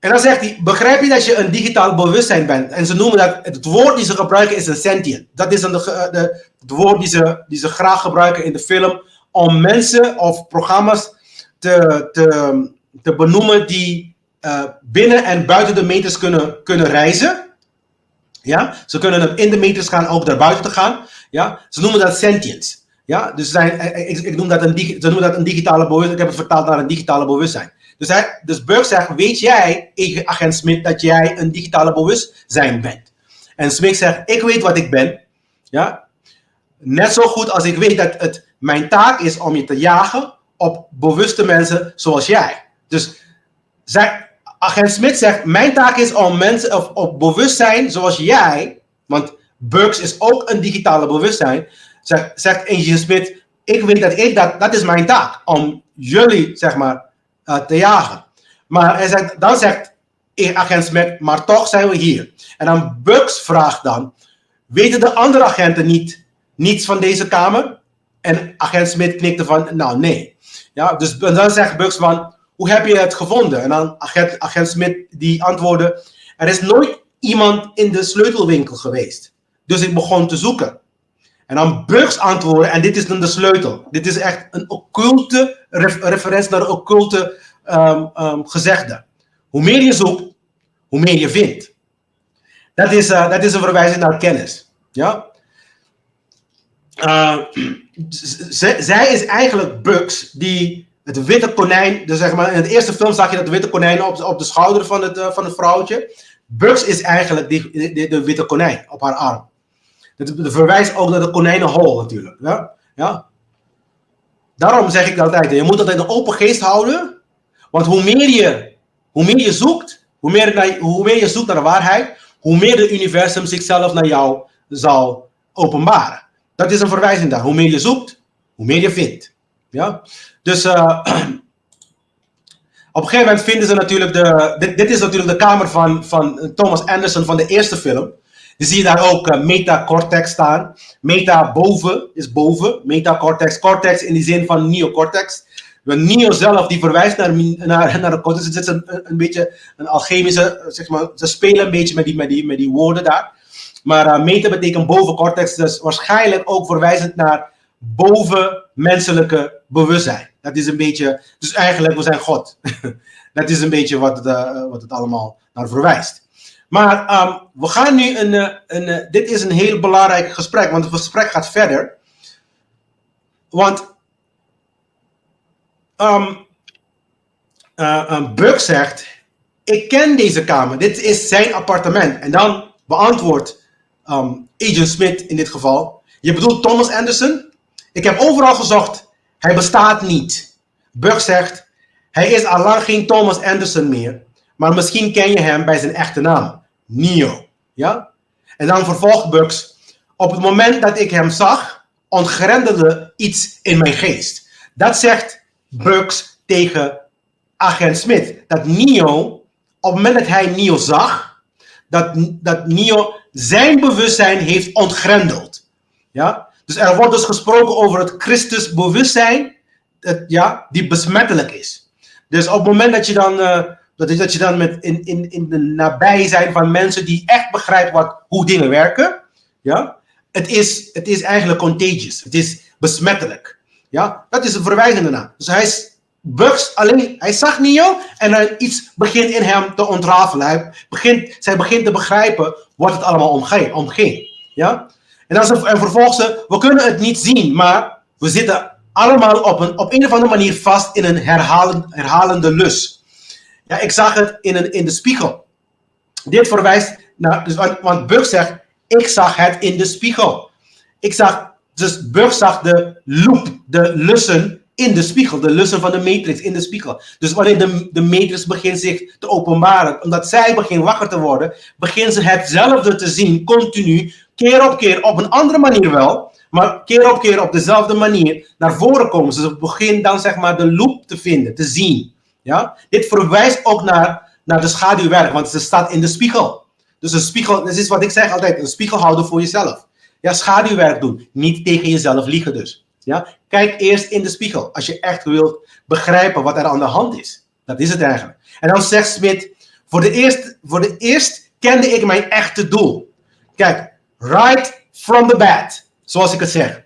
En dan zegt hij, begrijp je dat je een digitaal bewustzijn bent? En ze noemen dat, het woord die ze gebruiken is een sentient. Dat is het woord die ze graag gebruiken in de film om mensen of programma's te benoemen die binnen en buiten de meters kunnen reizen. Ja? Ze kunnen in de meters gaan, ook daarbuiten te gaan. Ja? Ze noemen dat sentience. Ja? Dus ze noemen dat een digitale bewustzijn. Ik heb het vertaald naar een digitale bewustzijn. Dus Bugs zegt, weet jij, agent Smith, dat jij een digitale bewustzijn bent? En Smith zegt, ik weet wat ik ben. Ja? Net zo goed als ik weet dat het mijn taak is om je te jagen op bewuste mensen zoals jij. Dus agent Smith zegt, mijn taak is om mensen op bewustzijn zoals jij, want Bugs is ook een digitale bewustzijn, zegt Agent Smith, ik weet dat is mijn taak, om jullie, zeg maar, te jagen. Maar dan zegt agent Smith, maar toch zijn we hier. En dan Bugs vraagt dan, weten de andere agenten niets van deze kamer? En agent Smith knikte van, nou nee. Ja, dus dan zegt Bugs van, hoe heb je het gevonden? En dan agent Smith die antwoordde, er is nooit iemand in de sleutelwinkel geweest. Dus ik begon te zoeken. En dan Bugs antwoordde, en dit is dan de sleutel. Dit is echt een occulte referentie naar een occulte gezegde. Hoe meer je zoekt, hoe meer je vindt. Dat is een verwijzing naar kennis. Ja? Zij is eigenlijk Bugs die het witte konijn, dus zeg maar in het eerste film zag je dat witte konijn op de schouder van het vrouwtje. Bugs is eigenlijk de witte konijn op haar arm. Dat verwijst ook naar de konijnenhol natuurlijk. Ja? Ja? Daarom zeg ik altijd, je moet altijd een open geest houden. Want hoe meer je zoekt, hoe meer je zoekt naar de waarheid, hoe meer de universum zichzelf naar jou zal openbaren. Dat is een verwijzing daar. Hoe meer je zoekt, hoe meer je vindt. Ja? Dus op een gegeven moment vinden ze natuurlijk dit is natuurlijk de kamer van Thomas Anderson van de eerste film. Dan zie je daar ook metacortex staan. Meta boven is boven. Metacortex. Cortex in die zin van neocortex. Neo zelf die verwijst naar de cortex. Het is een beetje een alchemische, zeg maar, ze spelen een beetje met die woorden daar. Maar meta betekent boven cortex, dus waarschijnlijk ook verwijzend naar bovenmenselijke bewustzijn. Dat is een beetje, dus eigenlijk we zijn God. Dat is een beetje wat het allemaal naar verwijst. Maar we gaan nu dit is een heel belangrijk gesprek, want het gesprek gaat verder. Want Bugs zegt, ik ken deze kamer, dit is zijn appartement. En dan beantwoordt Agent Smith in dit geval, je bedoelt Thomas Anderson? Ik heb overal gezocht, hij bestaat niet. Bugs zegt, hij is al lang geen Thomas Anderson meer, maar misschien ken je hem bij zijn echte naam, Neo. Ja? En dan vervolgt Bugs, op het moment dat ik hem zag, ontgrendelde iets in mijn geest. Dat zegt Bugs tegen agent Smith. Dat Neo, op het moment dat hij Neo zag, dat Neo zijn bewustzijn heeft ontgrendeld. Ja? Dus er wordt dus gesproken over het Christus bewustzijn, die besmettelijk is. Dus op het moment dat je dan in de nabij zijn van mensen die echt begrijpen hoe dingen werken, ja? Het is eigenlijk contagious. Het is besmettelijk. Ja? Dat is een verwijzing daarna. Dus Bugs alleen, hij zag Neo en dan iets begint in hem te ontrafelen. Zij begint te begrijpen wat het allemaal omging. Ja? En vervolgens we kunnen het niet zien, maar we zitten allemaal op een of andere manier vast in een herhalende lus. Ja, ik zag het in de spiegel. Dit verwijst naar, want Bugs zegt, ik zag het in de spiegel. Dus Bugs zag de loop, de lussen in de spiegel, de lussen van de matrix in de spiegel. Dus wanneer de matrix begint zich te openbaren, omdat zij begint wakker te worden, begint ze hetzelfde te zien, continu, keer op keer, op een andere manier wel, maar keer op keer op dezelfde manier naar voren komen. Ze begint dan zeg maar de loop te vinden, te zien. Ja? Dit verwijst ook naar de schaduwwerk, want ze staat in de spiegel. Dus een spiegel, dat is wat ik zeg altijd, een spiegel houden voor jezelf. Ja, schaduwwerk doen, niet tegen jezelf liegen dus. Ja? Kijk eerst in de spiegel, als je echt wilt begrijpen wat er aan de hand is. Dat is het eigenlijk. En dan zegt Smith, voor de eerst kende ik mijn echte doel. Kijk, right from the bat, zoals ik het zeg.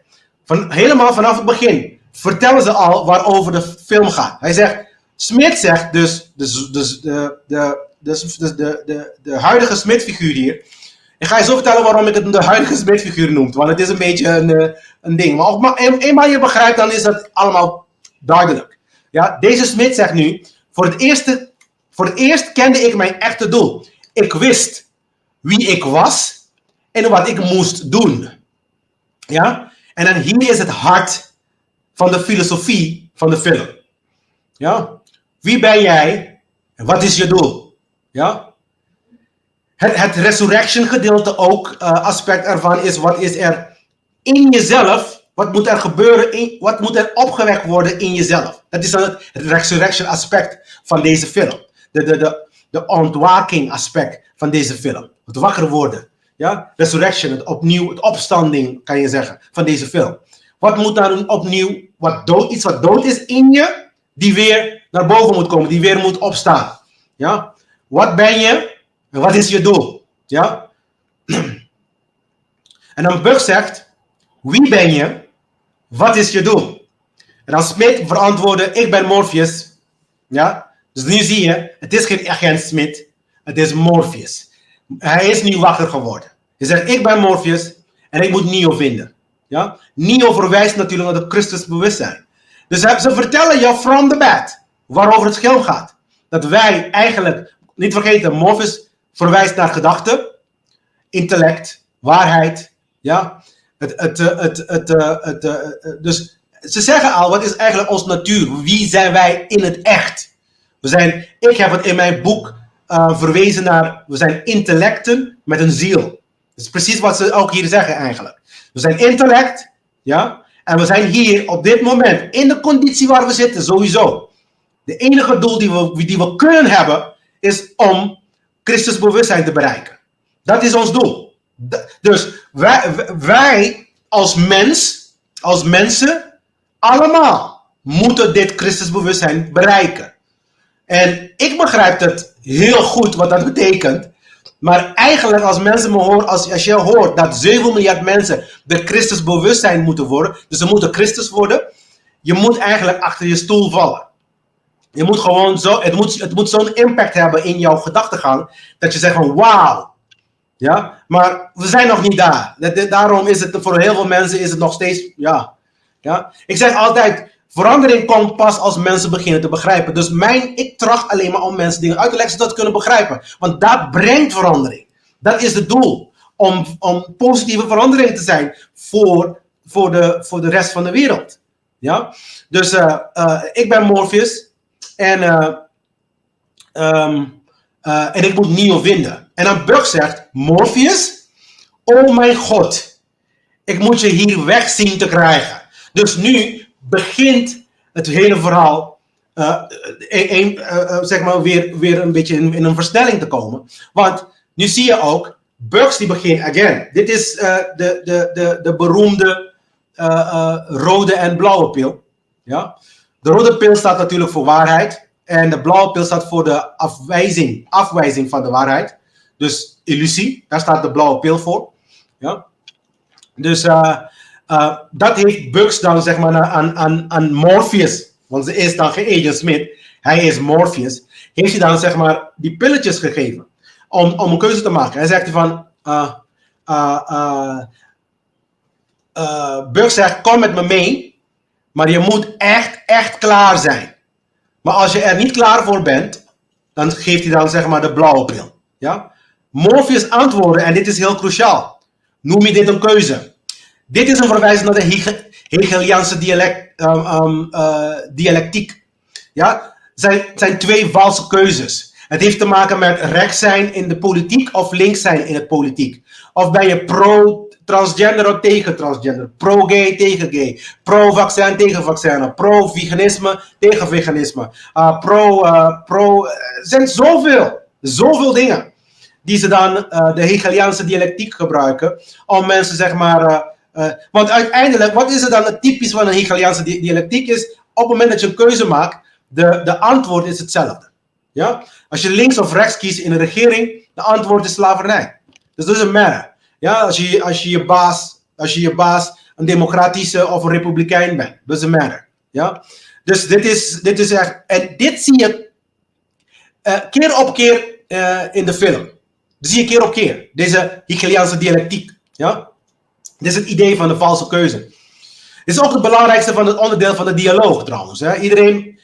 Helemaal vanaf het begin vertellen ze al waarover de film gaat. Smith zegt dus de huidige Smith-figuur hier. Ik ga je zo vertellen waarom ik het de huidige Smith-figuur noem. Want het is een beetje een ding. Maar eenmaal je begrijpt, dan is dat allemaal duidelijk. Ja, deze Smith zegt nu, voor het eerst kende ik mijn echte doel. Ik wist wie ik was en wat ik moest doen. Ja? En dan hier is het hart van de filosofie van de film. Ja? Wie ben jij en wat is je doel? Ja? Het resurrection gedeelte ook, aspect ervan is, wat is er in jezelf, wat moet er gebeuren, wat moet er opgewekt worden in jezelf? Dat is dan het resurrection aspect van deze film. De ontwaking aspect van deze film. Het wakker worden. Ja? Resurrection, het opstanding kan je zeggen, van deze film. Wat moet dan opnieuw, iets wat dood is in je, die weer naar boven moet komen, die weer moet opstaan. Ja? Wat ben je en wat is je doel? Ja? En dan Buck zegt, wie ben je? Wat is je doel? En dan Smith verantwoordde, ik ben Morpheus. Ja? Dus nu zie je, het is geen agent Smith, het is Morpheus. Hij is nu wakker geworden. Hij zegt, ik ben Morpheus en ik moet Neo vinden. Ja? Neo verwijst natuurlijk naar het Christusbewustzijn. Dus ze vertellen je from the bat waarover het schil gaat. Dat wij eigenlijk, niet vergeten, Morpheus verwijst naar gedachten, intellect, waarheid. Ja? Dus ze zeggen al, wat is eigenlijk onze natuur? Wie zijn wij in het echt? Ik heb het in mijn boek verwezen naar, we zijn intellecten met een ziel. Dat is precies wat ze ook hier zeggen eigenlijk. We zijn intellect, ja, en we zijn hier op dit moment, in de conditie waar we zitten, sowieso. De enige doel die we kunnen hebben, is om Christus bewustzijn te bereiken. Dat is ons doel. Dus wij als mensen, allemaal moeten dit Christusbewustzijn bereiken. En ik begrijp het heel goed wat dat betekent. Maar eigenlijk als mensen me horen, als je hoort dat 7 miljard mensen de Christusbewustzijn moeten worden, dus ze moeten Christus worden, je moet eigenlijk achter je stoel vallen. Je moet gewoon het moet zo'n impact hebben in jouw gedachtegang, dat je zegt van wauw. Ja, maar we zijn nog niet daar. Daarom is het voor heel veel mensen is het nog steeds, ja. Ik zeg altijd, verandering komt pas als mensen beginnen te begrijpen. Dus ik tracht alleen maar om mensen dingen uit te leggen zodat ze kunnen begrijpen. Want dat brengt verandering. Dat is het doel. Om positieve verandering te zijn voor de rest van de wereld. Ja? Dus ik ben Morpheus. En ik moet Neo vinden. En dan Buck zegt, Morpheus, oh mijn God, ik moet je hier weg zien te krijgen. Dus nu begint het hele verhaal zeg maar weer een beetje in een versnelling te komen. Want nu zie je ook, Bucks die begint again. Dit is de beroemde rode en blauwe pil. Ja? De rode pil staat natuurlijk voor waarheid. En de blauwe pil staat voor de afwijzing van de waarheid. Dus illusie, daar staat de blauwe pil voor. Ja? Dus dat heeft Bucks dan zeg maar aan Morpheus. Want ze is dan geen Agent Smith. Hij is Morpheus. Heeft hij dan zeg maar die pilletjes gegeven. Om een keuze te maken. Hij zegt van... Bucks zegt, kom met me mee. Maar je moet echt klaar zijn. Maar als je er niet klaar voor bent, dan geeft hij dan zeg maar de blauwe pil. Ja? Morpheus antwoordde, en dit is heel cruciaal. Noem je dit een keuze? Dit is een verwijzing naar de Hegeliaanse dialectiek. Ja? Zijn 2 valse keuzes. Het heeft te maken met rechts zijn in de politiek of links zijn in het politiek. Of ben je pro-transgender of tegen transgender? Pro-gay tegen gay? Pro-vaccin tegen vaccin? Pro-veganisme tegen veganisme? Er zijn zoveel dingen die ze dan de Hegeliaanse dialectiek gebruiken om mensen zeg maar... want uiteindelijk, wat is er dan het typisch van een Hegeliaanse dialectiek is, op het moment dat je een keuze maakt, de antwoord is hetzelfde. Ja? Als je links of rechts kiest in een regering, de antwoord is slavernij. Dus dat is een matter. Ja? Als je je baas een democratische of een republikein bent, dat is een matter. Ja? Dus dit is echt, en dit zie je keer op keer in de film. Dat zie je keer op keer. Deze Hegeliaanse dialectiek. Ja? Dit is het idee van de valse keuze. Dit is ook het belangrijkste van het onderdeel van de dialoog trouwens. Hè? Iedereen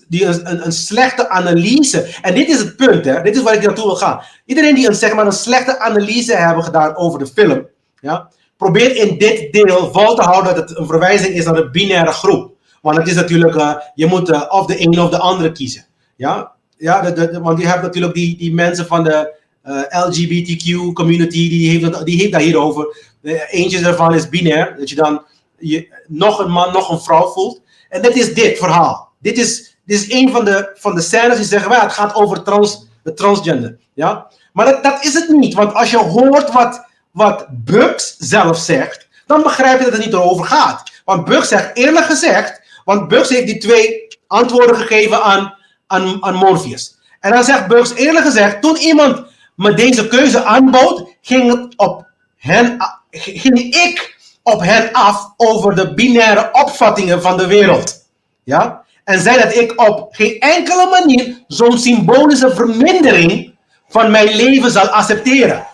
die een slechte analyse... En dit is het punt, hè? Dit is waar ik naartoe wil gaan. Iedereen die een slechte analyse hebben gedaan over de film... Ja, probeert in dit deel vol te houden dat het een verwijzing is naar de binaire groep. Want het is natuurlijk... je moet of de een of de andere kiezen. Ja? Want je hebt natuurlijk die mensen van de LGBTQ community... Die heeft dat hierover... Eentje daarvan is binair, dat je dan nog een man, nog een vrouw voelt. En dat is dit verhaal. Dit is een van de scènes die zeggen, het gaat over het transgender. Ja? Maar dat is het niet, want als je hoort wat Bugs zelf zegt, dan begrijp je dat het niet erover gaat. Want Bugs zegt eerlijk gezegd, want Bugs heeft die 2 antwoorden gegeven aan Morpheus. En dan zegt Bugs eerlijk gezegd, toen iemand me deze keuze aanbood, ging ik op hen af over de binaire opvattingen van de wereld. Ja? En zei dat ik op geen enkele manier zo'n symbolische vermindering van mijn leven zal accepteren.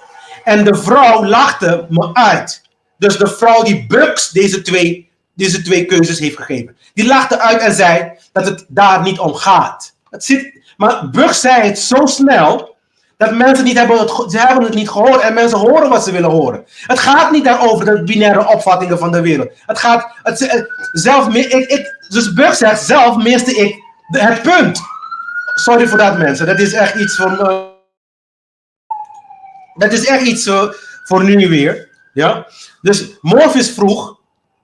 En de vrouw lachte me uit. Dus de vrouw die Bugs deze twee keuzes heeft gegeven. Die lachte uit en zei dat het daar niet om gaat. Maar Bugs zei het zo snel dat mensen hebben het niet gehoord en mensen horen wat ze willen horen. Het gaat niet daarover de binaire opvattingen van de wereld. Dus Bugs zegt, zelf miste ik het punt. Sorry voor dat, mensen. Dat is echt iets voor dat is echt iets voor nu weer. Ja? Dus Morpheus vroeg,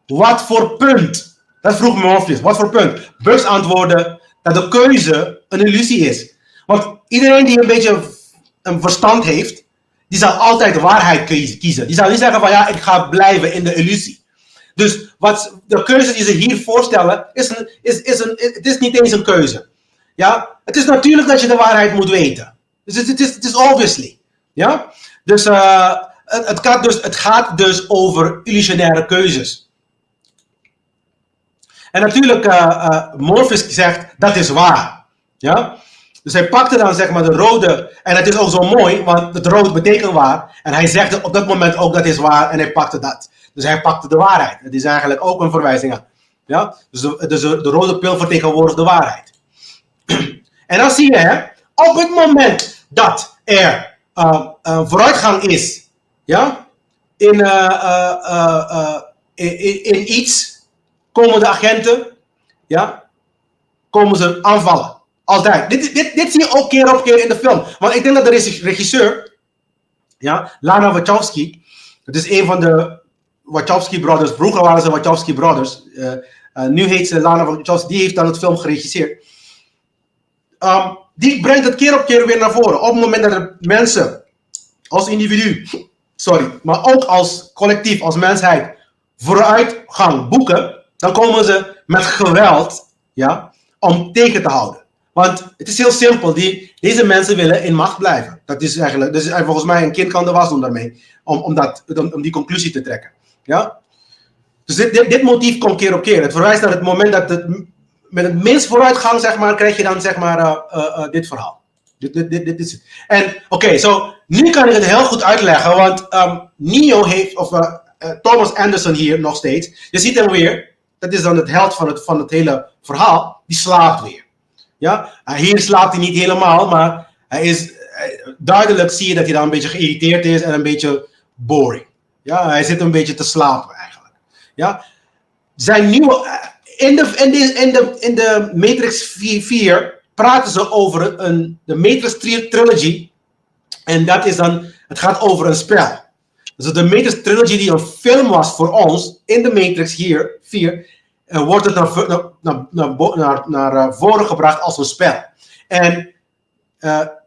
wat voor punt? Dat vroeg Morpheus, wat voor punt? Bugs antwoordde dat de keuze een illusie is. Want iedereen die een beetje een verstand heeft, die zal altijd de waarheid kiezen. Die zal niet zeggen van ja, ik ga blijven in de illusie. Dus de keuze die ze hier voorstellen, het is niet eens een keuze. Ja? Het is natuurlijk dat je de waarheid moet weten. Dus het is obviously. Ja? Dus het gaat dus over illusionaire keuzes. En natuurlijk, Morpheus zegt, dat is waar. Ja? Dus hij pakte dan zeg maar de rode, en het is ook zo mooi, want het rood betekent waar. En hij zegt op dat moment ook, dat is waar, en hij pakte dat. Dus hij pakte de waarheid. Het is eigenlijk ook een verwijzing aan. Ja? Dus de rode pil vertegenwoordigt de waarheid. En dan zie je, hè, op het moment dat er vooruitgang is, ja, in iets, komen de agenten, ja, komen ze aanvallen. Altijd. Dit zie je ook keer op keer in de film. Want ik denk dat de regisseur, ja, Lana Wachowski, het is een van de Wachowski brothers, vroeger waren ze Wachowski brothers, nu heet ze Lana Wachowski, die heeft dan het film geregisseerd. Die brengt het keer op keer weer naar voren. Op het moment dat er mensen, als individu, maar ook als collectief, als mensheid, vooruitgang boeken, dan komen ze met geweld, ja, om tegen te houden. Want het is heel simpel, deze mensen willen in macht blijven. Dat is eigenlijk, dus volgens mij een kind kan de was doen daarmee, om die conclusie te trekken. Ja? Dus dit motief komt keer op keer. Het verwijst naar het moment dat met het minst vooruitgang, zeg maar, krijg je dan zeg maar dit verhaal. Dit is het. En oké, nu kan ik het heel goed uitleggen, want Neo heeft, of Thomas Anderson hier nog steeds, je ziet hem weer, dat is dan het held van het hele verhaal, die slaapt weer. Ja? Hier slaapt hij niet helemaal, maar duidelijk zie je dat hij dan een beetje geïrriteerd is en een beetje boring. Ja? Hij zit een beetje te slapen eigenlijk. Ja? Zijn nieuwe... In de Matrix 4 praten ze over de Matrix Trilogy. En dat is dan, het gaat over een spel. Dus de Matrix Trilogy die een film was voor ons, in de Matrix 4, wordt het naar voren gebracht als een spel. En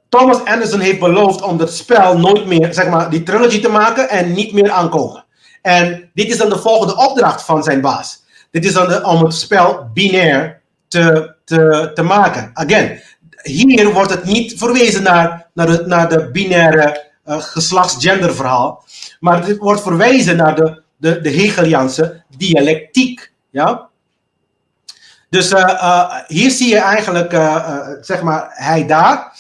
Thomas Anderson heeft beloofd om dat spel nooit meer, zeg maar, die trilogy te maken en niet meer aankomen. En dit is dan de volgende opdracht van zijn baas. Dit is dan om het spel binair te maken. Again, hier wordt het niet verwezen naar de binaire geslachtsgender verhaal. Maar het wordt verwezen naar de Hegeliaanse dialectiek. Ja? Dus hier zie je eigenlijk, zeg maar, hij daar.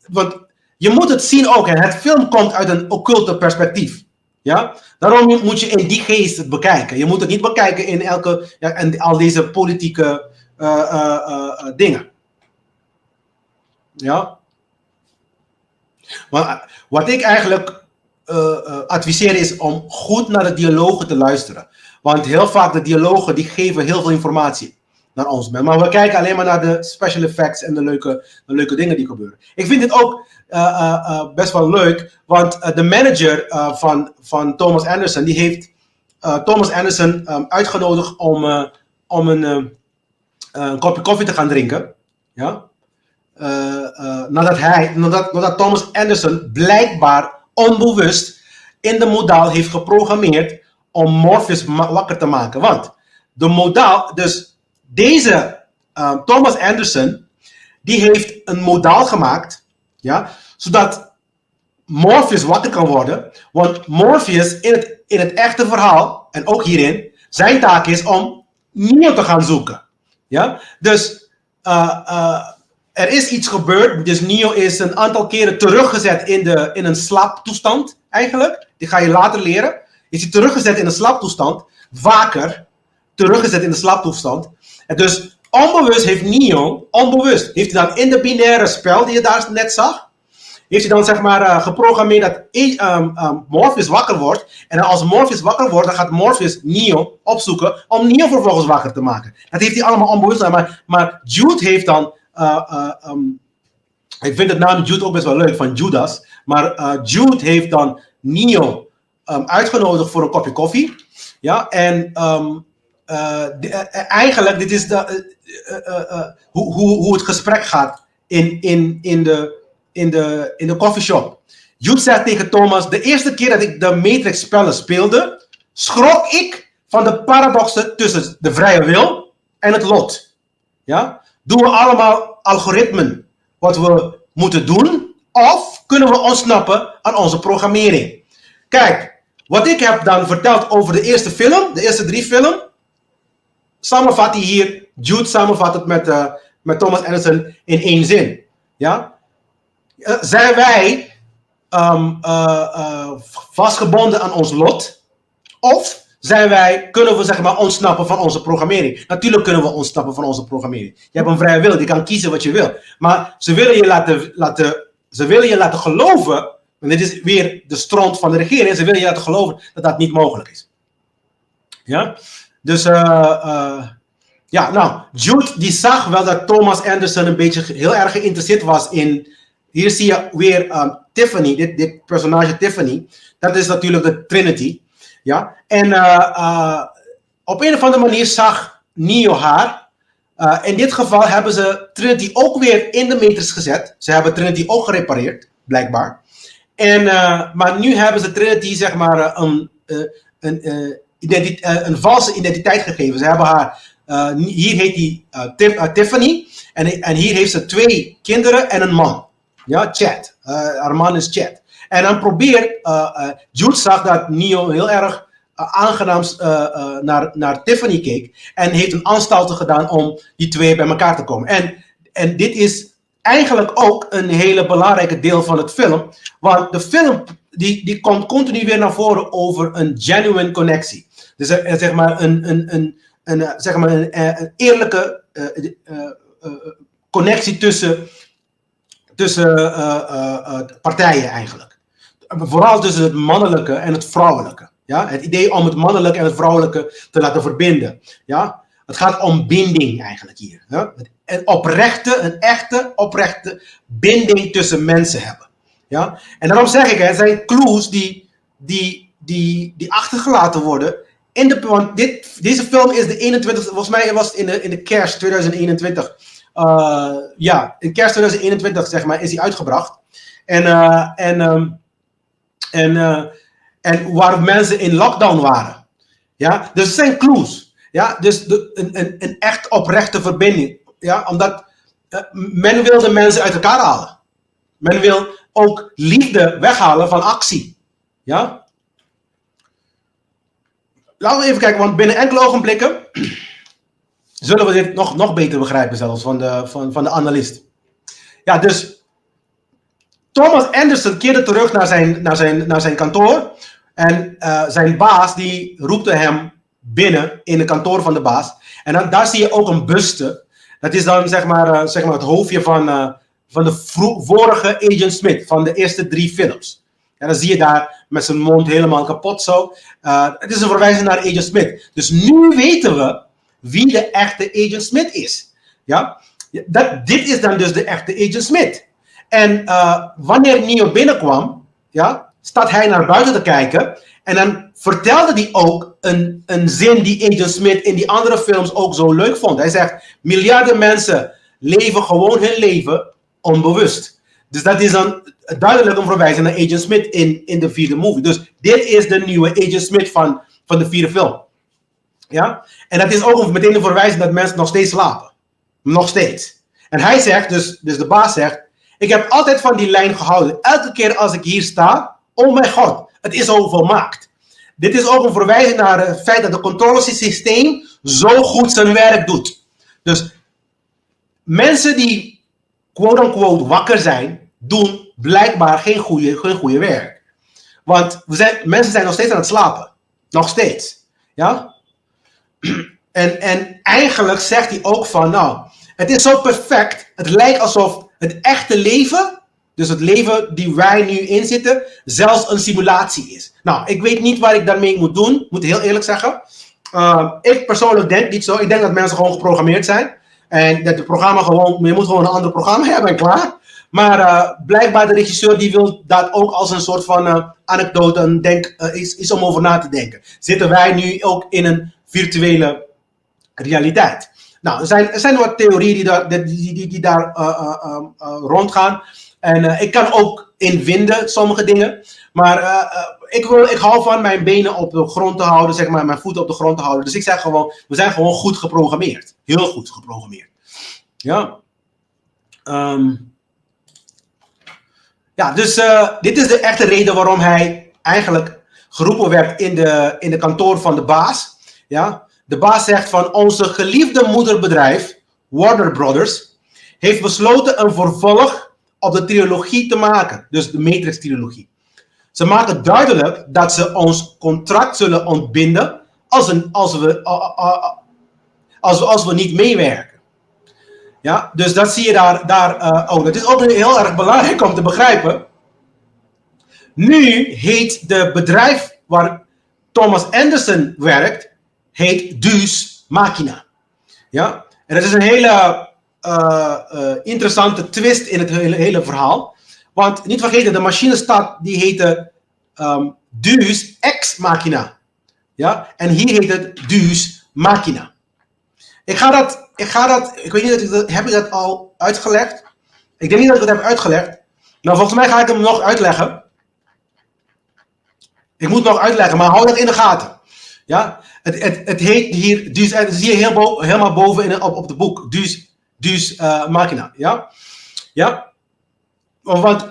Want je moet het zien ook. Het film komt uit een occulte perspectief. Ja? Daarom moet je in die geest het bekijken. Je moet het niet bekijken in al deze politieke dingen. Ja? Maar wat ik eigenlijk adviseer is om goed naar de dialogen te luisteren. Want heel vaak de dialogen die geven heel veel informatie naar ons bent. Maar we kijken alleen maar naar de special effects en de leuke dingen die gebeuren. Ik vind dit ook best wel leuk, want de manager van Thomas Anderson, die heeft Thomas Anderson uitgenodigd om een kopje koffie te gaan drinken. Ja? Nadat Thomas Anderson blijkbaar onbewust in de modaal heeft geprogrammeerd om Morpheus wakker te maken. Want de modaal, dus deze Thomas Anderson, die heeft een modaal gemaakt, ja, zodat Morpheus wakker kan worden. Want Morpheus in het echte verhaal, en ook hierin, zijn taak is om Neo te gaan zoeken. Ja? Dus er is iets gebeurd. Dus Neo is een aantal keren teruggezet in een slaaptoestand, eigenlijk. Die ga je later leren. Is hij teruggezet in een slaaptoestand, vaker teruggezet in de slaaptoestand. En dus onbewust heeft Neo, heeft hij dan in de binaire spel die je daar net zag, heeft hij dan zeg maar geprogrammeerd dat Morpheus wakker wordt. En als Morpheus wakker wordt, dan gaat Morpheus Neo opzoeken om Neo vervolgens wakker te maken. Dat heeft hij allemaal onbewust gedaan. Maar Jude heeft dan, ik vind het naam Jude ook best wel leuk, van Judas. Maar Jude heeft dan Neo uitgenodigd voor een kopje koffie. Ja, en eigenlijk, dit is hoe het gesprek gaat in de coffeeshop. Jude zegt tegen Thomas: de eerste keer dat ik de Matrix spellen speelde, schrok ik van de paradoxen tussen de vrije wil en het lot. Ja? Doen we allemaal algoritmen wat we moeten doen, of kunnen we ontsnappen aan onze programmering? Kijk, wat ik heb dan verteld over de eerste film, de eerste 3 films, samenvat hij hier, Jude samenvat het met Thomas Anderson in 1 zin. Ja? Zijn wij vastgebonden aan ons lot? Of kunnen we zeg maar ontsnappen van onze programmering? Natuurlijk kunnen we ontsnappen van onze programmering. Je hebt een vrije wil, je kan kiezen wat je wil. Maar ze willen je laten geloven, en dit is weer de stront van de regering, ze willen je laten geloven dat dat niet mogelijk is. Ja? Dus Jude die zag wel dat Thomas Anderson een beetje heel erg geïnteresseerd was in. Hier zie je weer Tiffany, dit personage Tiffany. Dat is natuurlijk de Trinity. Ja? En op een of andere manier zag Neo haar. In dit geval hebben ze Trinity ook weer in de Matrix gezet. Ze hebben Trinity ook gerepareerd, blijkbaar. Maar nu hebben ze Trinity zeg maar een valse identiteit gegeven. Ze hebben haar, hier heet die Tiffany. En hier heeft ze 2 kinderen en een man. Ja, Chad. Haar man is Chad. En dan probeert, Jude zag dat Neo heel erg aangenaam naar Tiffany keek. En heeft een aanstalten gedaan om die 2 bij elkaar te komen. En dit is eigenlijk ook een hele belangrijke deel van het film. Want de film die komt continu weer naar voren over een genuine connectie. Dus zeg maar een eerlijke connectie tussen partijen eigenlijk. Vooral tussen het mannelijke en het vrouwelijke. Ja? Het idee om het mannelijke en het vrouwelijke te laten verbinden. Ja? Het gaat om binding eigenlijk hier. Ja? Een echte oprechte binding tussen mensen hebben. Ja? En daarom zeg ik, het zijn clues die achtergelaten worden. Want deze film is de 21, volgens mij was het in de kerst 2021. In kerst 2021 zeg maar, is hij uitgebracht. En waar mensen in lockdown waren. Ja? Dus het zijn clues. Ja? Dus een echt oprechte verbinding. Ja? Omdat men wil de mensen uit elkaar halen. Men wil ook liefde weghalen van actie. Ja? Laten we even kijken, want binnen enkele ogenblikken zullen we dit nog beter begrijpen zelfs van de analist. Ja, dus Thomas Anderson keerde terug naar zijn kantoor. En zijn baas die roepte hem binnen in het kantoor van de baas. En dan, daar zie je ook een buste. Dat is dan zeg maar het hoofdje van de vorige Agent Smith. Van de eerste 3 films. En dan zie je daar met zijn mond helemaal kapot zo. Het is een verwijzing naar Agent Smith. Dus nu weten we wie de echte Agent Smith is. Ja? Dit is dan dus de echte Agent Smith. En wanneer Neo binnenkwam, ja, staat hij naar buiten te kijken. En dan vertelde hij ook een zin die Agent Smith in die andere films ook zo leuk vond. Hij zegt, miljarden mensen leven gewoon hun leven onbewust. Dus dat is dan duidelijk een verwijzing naar Agent Smith in de vierde movie. Dus dit is de nieuwe Agent Smith van de vierde film. Ja? En dat is ook meteen een verwijzing dat mensen nog steeds slapen. Nog steeds. En hij zegt, dus de baas zegt, ik heb altijd van die lijn gehouden. Elke keer als ik hier sta, oh mijn god, het is al volmaakt. Dit is ook een verwijzing naar het feit dat het controlesysteem zo goed zijn werk doet. Dus mensen die quote-unquote wakker zijn, doen blijkbaar geen goede werk. Want mensen zijn nog steeds aan het slapen. Nog steeds. Ja? En eigenlijk zegt hij ook van, nou, het is zo perfect. Het lijkt alsof het echte leven, dus het leven die wij nu in zitten, zelfs een simulatie is. Nou, ik weet niet wat ik daarmee moet doen. Moet heel eerlijk zeggen. Ik persoonlijk denk niet zo. Ik denk dat mensen gewoon geprogrammeerd zijn. En dat het programma gewoon, je moet gewoon een ander programma hebben en klaar. Maar blijkbaar de regisseur die wil dat ook als een soort van anekdote is om over na te denken. Zitten wij nu ook in een virtuele realiteit? Nou, er zijn wat theorieën die daar rondgaan. En ik kan ook invinden sommige dingen. Maar ik hou van mijn benen op de grond te houden, zeg maar, mijn voeten op de grond te houden. Dus ik zeg gewoon, we zijn gewoon goed geprogrammeerd. Heel goed geprogrammeerd. Ja. Ja, dus dit is de echte reden waarom hij eigenlijk geroepen werd in de kantoor van de baas. Ja. De baas zegt van onze geliefde moederbedrijf, Warner Brothers, heeft besloten een vervolg op de trilogie te maken. Dus de Matrix-trilogie. Ze maken duidelijk dat ze ons contract zullen ontbinden als we niet meewerken. Ja, dus dat zie je daar ook. Dat is ook heel erg belangrijk om te begrijpen. Nu heet de bedrijf waar Thomas Anderson werkt, heet Deus Machina. Ja, en dat is een hele interessante twist in het hele verhaal. Want niet vergeten, de machine die heette Deus Ex Machina. Ja, en hier heet het Deus Machina. Ik weet niet, heb ik dat al uitgelegd? Ik denk niet dat ik het heb uitgelegd. Nou, volgens mij ga ik hem nog uitleggen. Ik moet het nog uitleggen, maar hou dat in de gaten. Ja, het heet hier, dus dat zie je helemaal boven op de boek. Dus Machina. Ja, ja. Want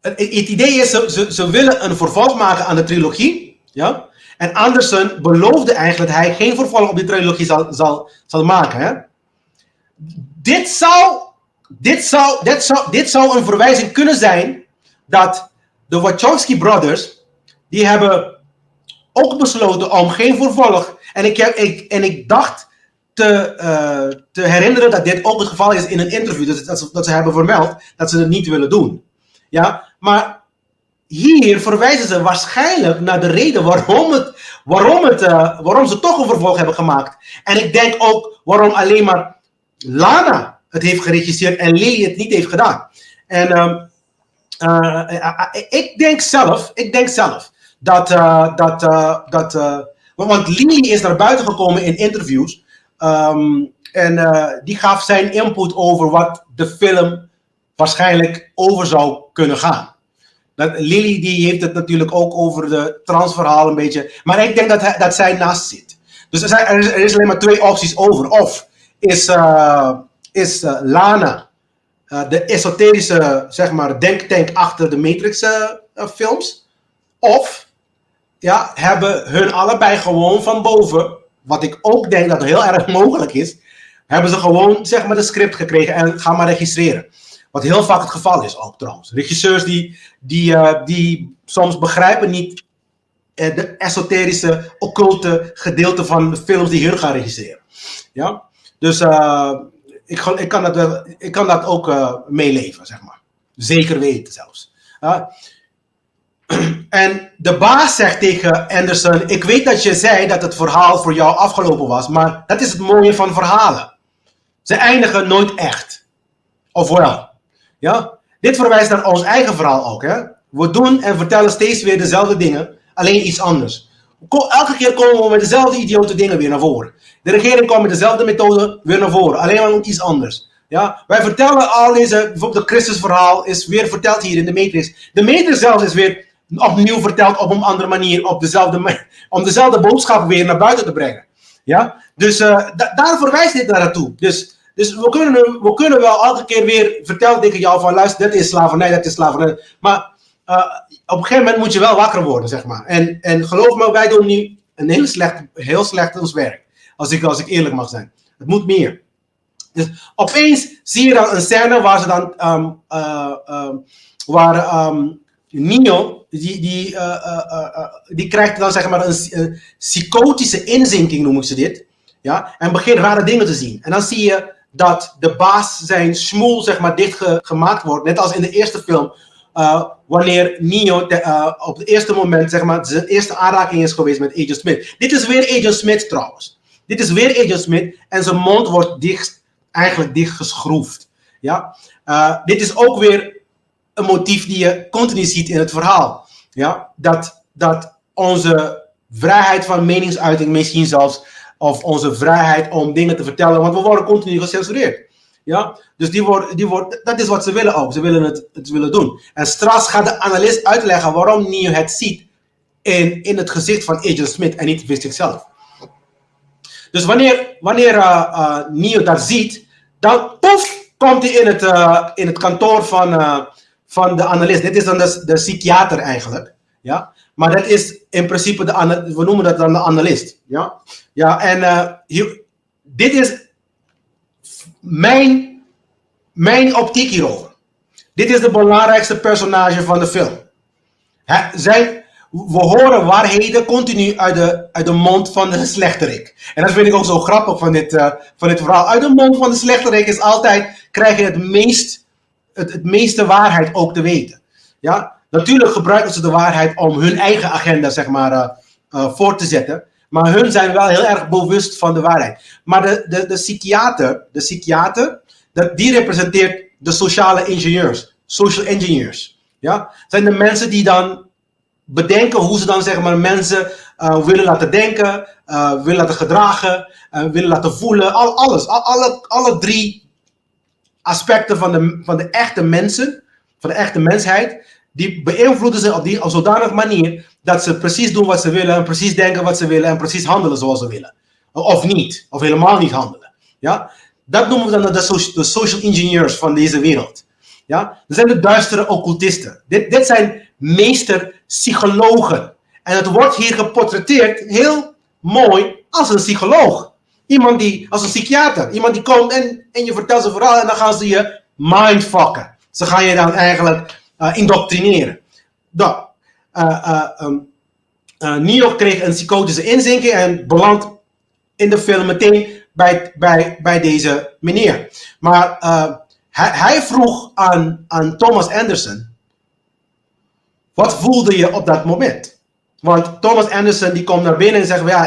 het idee is, ze willen een vervolg maken aan de trilogie. Ja. En Anderson beloofde eigenlijk dat hij geen vervolg op die trilogie zal maken. Hè? Dit zou een verwijzing kunnen zijn dat de Wachowski brothers, die hebben ook besloten om geen vervolg. En ik dacht te herinneren dat dit ook het geval is in een interview. Dus dat ze hebben vermeld dat ze het niet willen doen. Ja, maar hier verwijzen ze waarschijnlijk naar de reden waarom ze toch een vervolg hebben gemaakt. En ik denk ook waarom alleen maar Lana het heeft geregisseerd en Lily het niet heeft gedaan. En ik denk zelf dat want Lily is naar buiten gekomen in interviews. En die gaf zijn input over wat de film waarschijnlijk over zou kunnen gaan. Lily die heeft het natuurlijk ook over de transverhaal een beetje. Maar ik denk dat zij naast zit. Dus er is alleen maar twee opties over. Of is Lana de esoterische, zeg maar, denktank achter de Matrix films. Of ja, hebben hun allebei gewoon van boven, wat ik ook denk dat heel erg mogelijk is, hebben ze gewoon, zeg maar, de script gekregen en gaan maar registreren. Wat heel vaak het geval is ook trouwens. Regisseurs die soms begrijpen niet de esoterische, occulte gedeelte van de films die hun gaan regisseren. Ja? Dus ik kan dat ook meeleven, zeg maar. Zeker weten zelfs. En de baas zegt tegen Anderson, ik weet dat je zei dat het verhaal voor jou afgelopen was, maar dat is het mooie van verhalen. Ze eindigen nooit echt. Of wel. Ja? Dit verwijst naar ons eigen verhaal ook. Hè? We doen en vertellen steeds weer dezelfde dingen, alleen iets anders. Elke keer komen we met dezelfde idiote dingen weer naar voren. De regering komt met dezelfde methode weer naar voren, alleen maar iets anders. Ja? Wij vertellen al deze, bijvoorbeeld het Christusverhaal is weer verteld hier in de Matrix. De Matrix zelfs is weer opnieuw verteld op een andere manier, om dezelfde boodschap weer naar buiten te brengen. Ja? Dus daar verwijst dit naartoe. Dus we kunnen wel elke keer weer vertellen tegen jou van luister, dat is slavernij, dat is slavernij. Maar op een gegeven moment moet je wel wakker worden, zeg maar. En geloof me, wij doen nu een heel slecht ons werk. Als ik eerlijk mag zijn. Het moet meer. Dus opeens zie je dan een scène waar ze dan Neo, die krijgt dan zeg maar een psychotische inzinking, noemen ze dit. Ja? En begint rare dingen te zien. En dan zie je dat de baas zijn smoel zeg maar dichtgemaakt wordt. Net als in de eerste film. Wanneer Neo op het eerste moment zeg maar zijn eerste aanraking is geweest met Agent Smith. Dit is weer Agent Smith trouwens. Dit is weer Agent Smith en zijn mond wordt eigenlijk dichtgeschroefd. Ja? Dit is ook weer een motief die je continu ziet in het verhaal. Ja? Dat onze vrijheid van meningsuiting misschien zelfs, of onze vrijheid om dingen te vertellen, want we worden continu gecensureerd. Ja? Dus dat is wat ze willen ook. Ze willen het willen doen. En straks gaat de analist uitleggen waarom Neo het ziet in het gezicht van Agent Smith en niet wist zichzelf. Dus wanneer Neo dat ziet, dan poef, komt hij in het kantoor van de analist. Dit is dan de psychiater eigenlijk. Ja? Maar dat is in principe, we noemen dat dan de analist. Ja? Ja, en dit is mijn optiek hierover. Dit is de belangrijkste personage van de film. We horen waarheden continu uit de mond van de slechterik. En dat vind ik ook zo grappig van dit verhaal. Uit de mond van de slechterik is altijd, krijg je het meeste waarheid ook te weten. Ja? Natuurlijk gebruiken ze de waarheid om hun eigen agenda zeg maar, voor te zetten. Maar hun zijn wel heel erg bewust van de waarheid. Maar de psychiater, die representeert de sociale ingenieurs. Social engineers. Ja? Zijn de mensen die dan bedenken hoe ze dan zeg maar mensen willen laten denken, willen laten gedragen, willen laten voelen. Alles. Alle drie aspecten van de echte mensen, van de echte mensheid, die beïnvloeden ze op zodanig manier dat ze precies doen wat ze willen, en precies denken wat ze willen en precies handelen zoals ze willen. Of niet, of helemaal niet handelen. Ja? Dat noemen we dan de social engineers van deze wereld. Ja? Dat zijn de duistere occultisten. Dit zijn meester-psychologen. En het wordt hier geportretteerd heel mooi als een psycholoog. Als een psychiater. Iemand die komt en je vertelt zijn verhaal en dan gaan ze je mindfucken. Ze gaan je dan eigenlijk indoctrineren. Neo kreeg een psychotische inzinking en belandt in de film meteen bij deze meneer. Maar hij vroeg aan Thomas Anderson, wat voelde je op dat moment? Want Thomas Anderson die komt naar binnen en zegt, ja,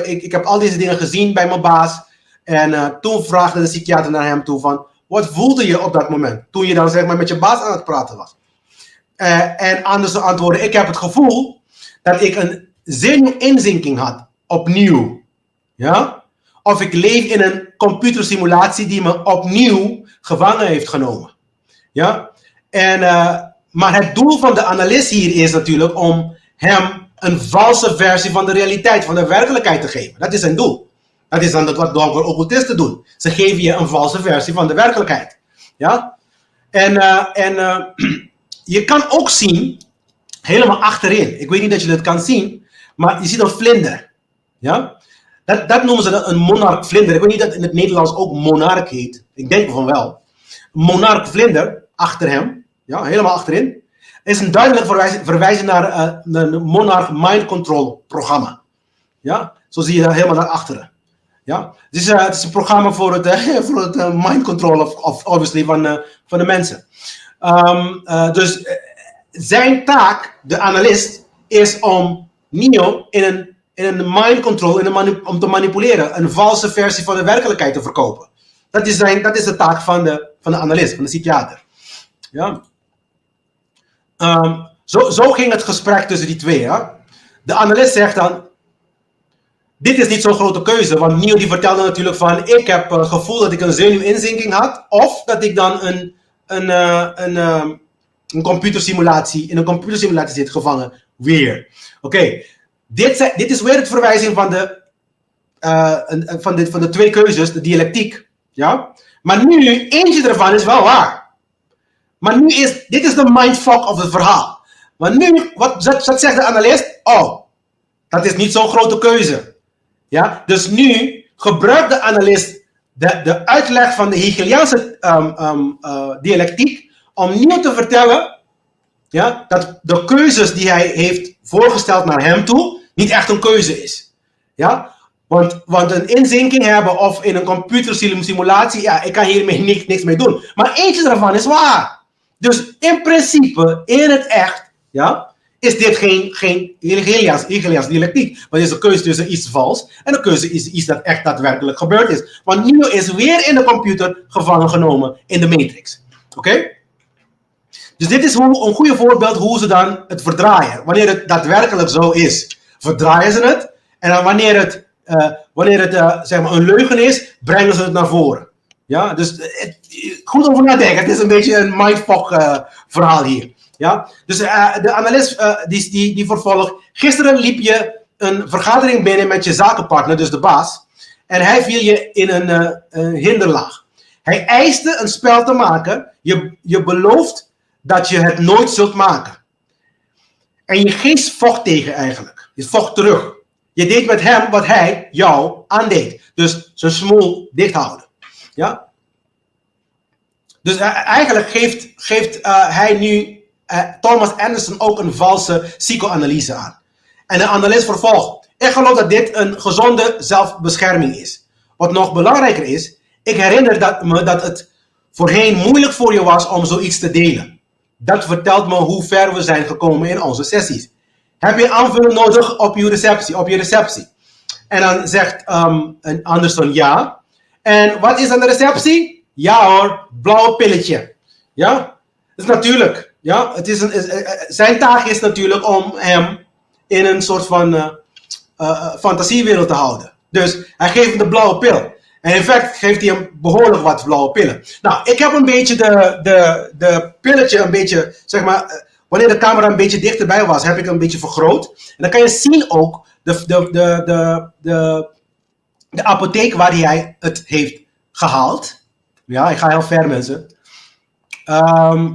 ik heb al deze dingen gezien bij mijn baas. En toen vraagde de psychiater naar hem toe van, wat voelde je op dat moment? Toen je dan zeg maar met je baas aan het praten was. En Anderson antwoordde, ik heb het gevoel dat ik een zenuwinzinking had, opnieuw. Ja? Of ik leef in een computersimulatie die me opnieuw gevangen heeft genomen. Ja? Maar het doel van de analist hier is natuurlijk om hem een valse versie van de realiteit, van de werkelijkheid te geven. Dat is zijn doel. Dat is dan wat donkere occultisten doen. Ze geven je een valse versie van de werkelijkheid. Ja? Je kan ook zien, helemaal achterin, ik weet niet dat je dat kan zien, maar je ziet een vlinder. Ja? Dat noemen ze een monarchvlinder. Ik weet niet dat in het Nederlands ook monarch heet. Ik denk van wel. Monarchvlinder, achter hem, ja, helemaal achterin, is een duidelijk verwijzing naar een Monarch Mind Control programma. Ja? Zo zie je dat helemaal naar achteren. Ja? Het is een programma voor het mind control, obviously, van de mensen. Dus zijn taak, de analist, is om Neo in een mind control, om te manipuleren, een valse versie van de werkelijkheid te verkopen. Dat is de taak van de analist, van de psychiater. Ja. Zo ging het gesprek tussen die twee. Ja? De analist zegt dan, dit is niet zo'n grote keuze, want Neo die vertelde natuurlijk van, ik heb het gevoel dat ik een zenuwinzinking had, of dat ik dan een computersimulatie, in een computersimulatie zit gevangen, weer. Oké. Dit is weer het verwijzing van de twee keuzes, de dialectiek. Ja? Maar nu, eentje ervan is wel waar. Maar dit is de mindfuck of het verhaal. Maar nu, wat zegt de analist? Oh, dat is niet zo'n grote keuze. Ja? Dus nu gebruikt de analist de uitleg van de Hegeliaanse dialectiek om nieuw te vertellen, ja, dat de keuzes die hij heeft voorgesteld naar hem toe niet echt een keuze is. Ja? Want een inzinking hebben of in een computersimulatie, ja, ik kan hiermee niks mee doen. Maar eentje daarvan is waar. Dus in principe, in het echt, ja, is dit geen Hegeliaans dialectiek. Maar het is een keuze tussen iets vals en een keuze is iets dat echt daadwerkelijk gebeurd is. Want Neo is weer in de computer gevangen genomen in de matrix. Oké? Dus dit is een goede voorbeeld hoe ze dan het verdraaien. Wanneer het daadwerkelijk zo is, verdraaien ze het. En dan wanneer het zeg maar een leugen is, brengen ze het naar voren. Ja, dus goed over nadenken. Het is een beetje een mindfuck verhaal hier. Ja? Dus de analist die vervolgt. Gisteren liep je een vergadering binnen met je zakenpartner, dus de baas. En hij viel je in een hinderlaag. Hij eiste een spel te maken. Je belooft dat je het nooit zult maken. En je geest vocht tegen eigenlijk. Je vocht terug. Je deed met hem wat hij jou aandeed. Dus zijn smoel dicht houden. Ja? Dus eigenlijk geeft hij nu Thomas Anderson ook een valse psychoanalyse aan. En de analist vervolgt. Ik geloof dat dit een gezonde zelfbescherming is. Wat nog belangrijker is, ik herinner me dat het voorheen moeilijk voor je was om zoiets te delen. Dat vertelt me hoe ver we zijn gekomen in onze sessies. Heb je aanvulling nodig op je receptie? En dan zegt Anderson ja. En wat is dan de receptie? Ja hoor, blauwe pilletje. Ja, dat is natuurlijk. Ja, zijn taak is natuurlijk om hem in een soort van fantasiewereld te houden. Dus hij geeft hem de blauwe pil. En in feite geeft hij hem behoorlijk wat blauwe pillen. Nou, ik heb een beetje de pilletje een beetje, zeg maar, wanneer de camera een beetje dichterbij was, heb ik een beetje vergroot. En dan kan je zien ook de apotheek waar hij het heeft gehaald. Ja, ik ga heel ver, mensen.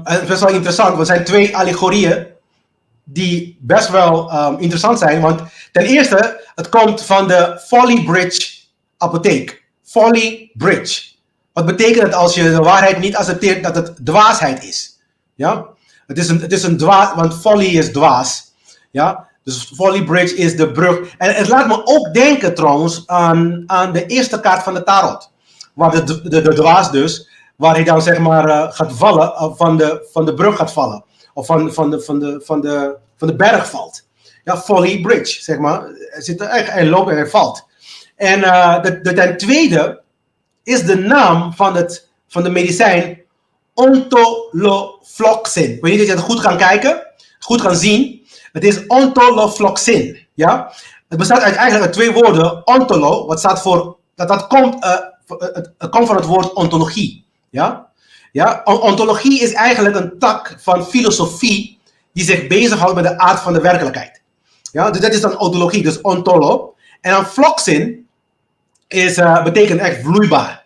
Het is best wel interessant, want het zijn twee allegorieën die best wel interessant zijn. Want ten eerste, het komt van de Folly Bridge apotheek. Folly Bridge. Wat betekent het als je de waarheid niet accepteert dat het dwaasheid is? Ja? Het is een dwaas, want folly is dwaas. Ja? Dus Folly Bridge is de brug. En het laat me ook denken trouwens aan de eerste kaart van de tarot. Waar de dwaas dus, waar hij dan zeg maar gaat vallen, van de brug gaat vallen. Of van de berg valt. Ja, Folly Bridge, zeg maar. Hij loopt en hij valt. En ten tweede is de naam van de medicijn ontolofloxin. Ik weet niet of je het goed gaan kijken, goed gaan zien. Het is ontolofloxin. Ja? Het bestaat eigenlijk uit twee woorden. Ontolo, wat staat voor, het komt van het woord ontologie. Ja? Ja? Ontologie is eigenlijk een tak van filosofie die zich bezighoudt met de aard van de werkelijkheid. Ja? Dus dat is dan ontologie, dus ontolo. En dan floxin betekent echt vloeibaar,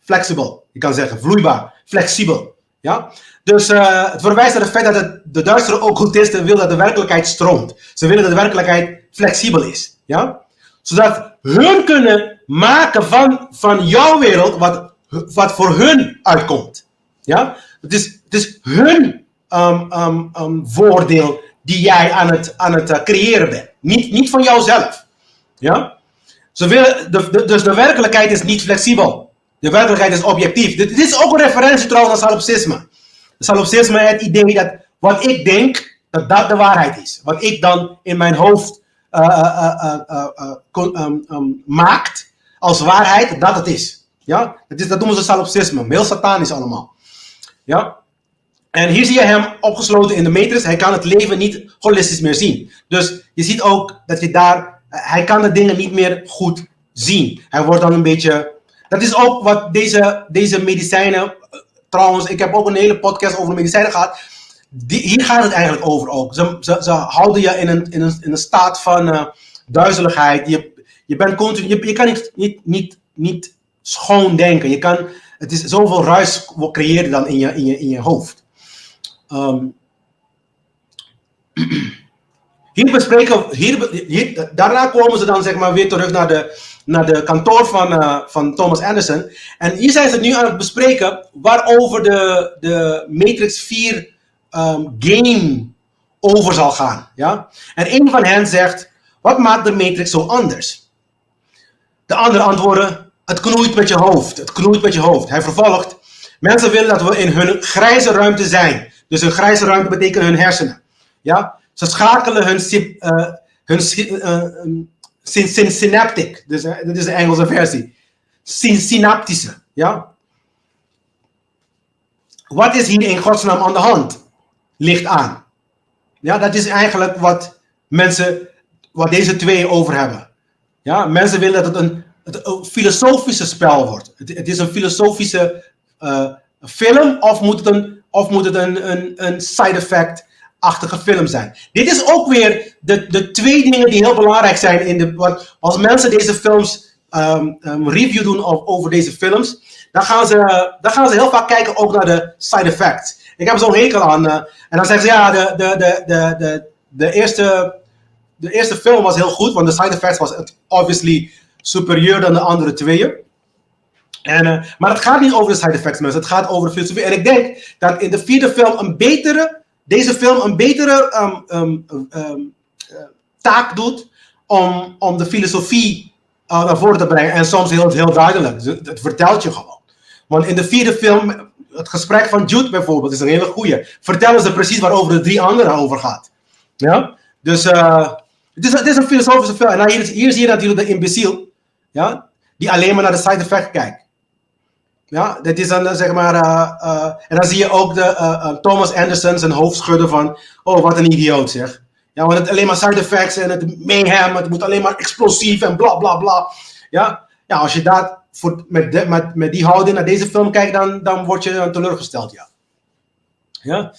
flexibel. Je kan zeggen vloeibaar, flexibel. Ja? Dus het verwijst naar het feit dat de Duitse occultisten willen dat de werkelijkheid stroomt. Ze willen dat de werkelijkheid flexibel is. Ja? Zodat hun kunnen maken van jouw wereld wat voor hun uitkomt. Ja? Het is hun voordeel die jij aan het creëren bent. Niet van jouzelf. Ja? Dus de werkelijkheid is niet flexibel. De werkelijkheid is objectief. Dit is ook een referentie trouwens aan solipsisme. Solipsisme, het idee dat wat ik denk dat dat de waarheid is. Wat ik dan in mijn hoofd maakt als waarheid, dat het is. Ja? Dat noemen ze solipsisme. Heel satanisch allemaal. Ja? En hier zie je hem opgesloten in de matrix. Hij kan het leven niet holistisch meer zien. Dus je ziet ook dat hij kan de dingen niet meer goed zien. Hij wordt dan een beetje... Dat is ook wat deze medicijnen... Trouwens, ik heb ook een hele podcast over medicijnen gehad. Hier gaat het eigenlijk over ook. Ze houden je in een staat van duizeligheid. Je bent continu... Je kan niet schoon denken. Het is zoveel ruis creëren dan in je hoofd. Daarna komen ze dan zeg maar weer terug naar de kantoor van Thomas Anderson. En hier zijn ze nu aan het bespreken waarover de Matrix 4 game over zal gaan. Ja? En een van hen zegt, wat maakt de Matrix zo anders? De andere antwoorden, het knoeit met je hoofd. Het knoeit met je hoofd. Hij vervolgt, mensen willen dat we in hun grijze ruimte zijn. Dus een grijze ruimte betekent hun hersenen. Ja? Ze schakelen hun synaptic. Dus, dat is de Engelse versie. Synaptische. Ja? Wat is hier in godsnaam aan de hand? Licht aan. Ja, dat is eigenlijk wat deze twee over hebben. Ja? Mensen willen dat het een filosofische spel wordt. Het is een filosofische film of moet het een side effect-achtige film zijn. Dit is ook weer de twee dingen die heel belangrijk zijn. Want als mensen deze films review doen over deze films, dan gaan ze heel vaak kijken ook naar de side effects. Ik heb zo'n hekel aan. En dan zeggen ze, ja, de eerste film was heel goed, want de side effects was obviously superieur dan de andere tweeën. Maar het gaat niet over de side effects, mensen. Het gaat over de filosofie. En ik denk dat in de vierde film deze film een betere taak doet om de filosofie naar voren te brengen. En soms heel duidelijk. Het vertelt je gewoon. Want in de vierde film, het gesprek van Jude bijvoorbeeld, is een hele goeie. Vertellen ze precies waarover de drie anderen over gaat. Ja? Dus het is een filosofische film. En hier zie je natuurlijk de imbeciel. Ja? Die alleen maar naar de side effect kijkt. Ja, dat is dan zeg maar... en dan zie je ook Thomas Anderson zijn hoofd schudden van... Oh, wat een idioot zeg. Ja, want het alleen maar side effects en het mayhem. Het moet alleen maar explosief en bla bla bla. Ja, als je dat met die houding naar deze film kijkt... dan word je teleurgesteld, ja. Ja.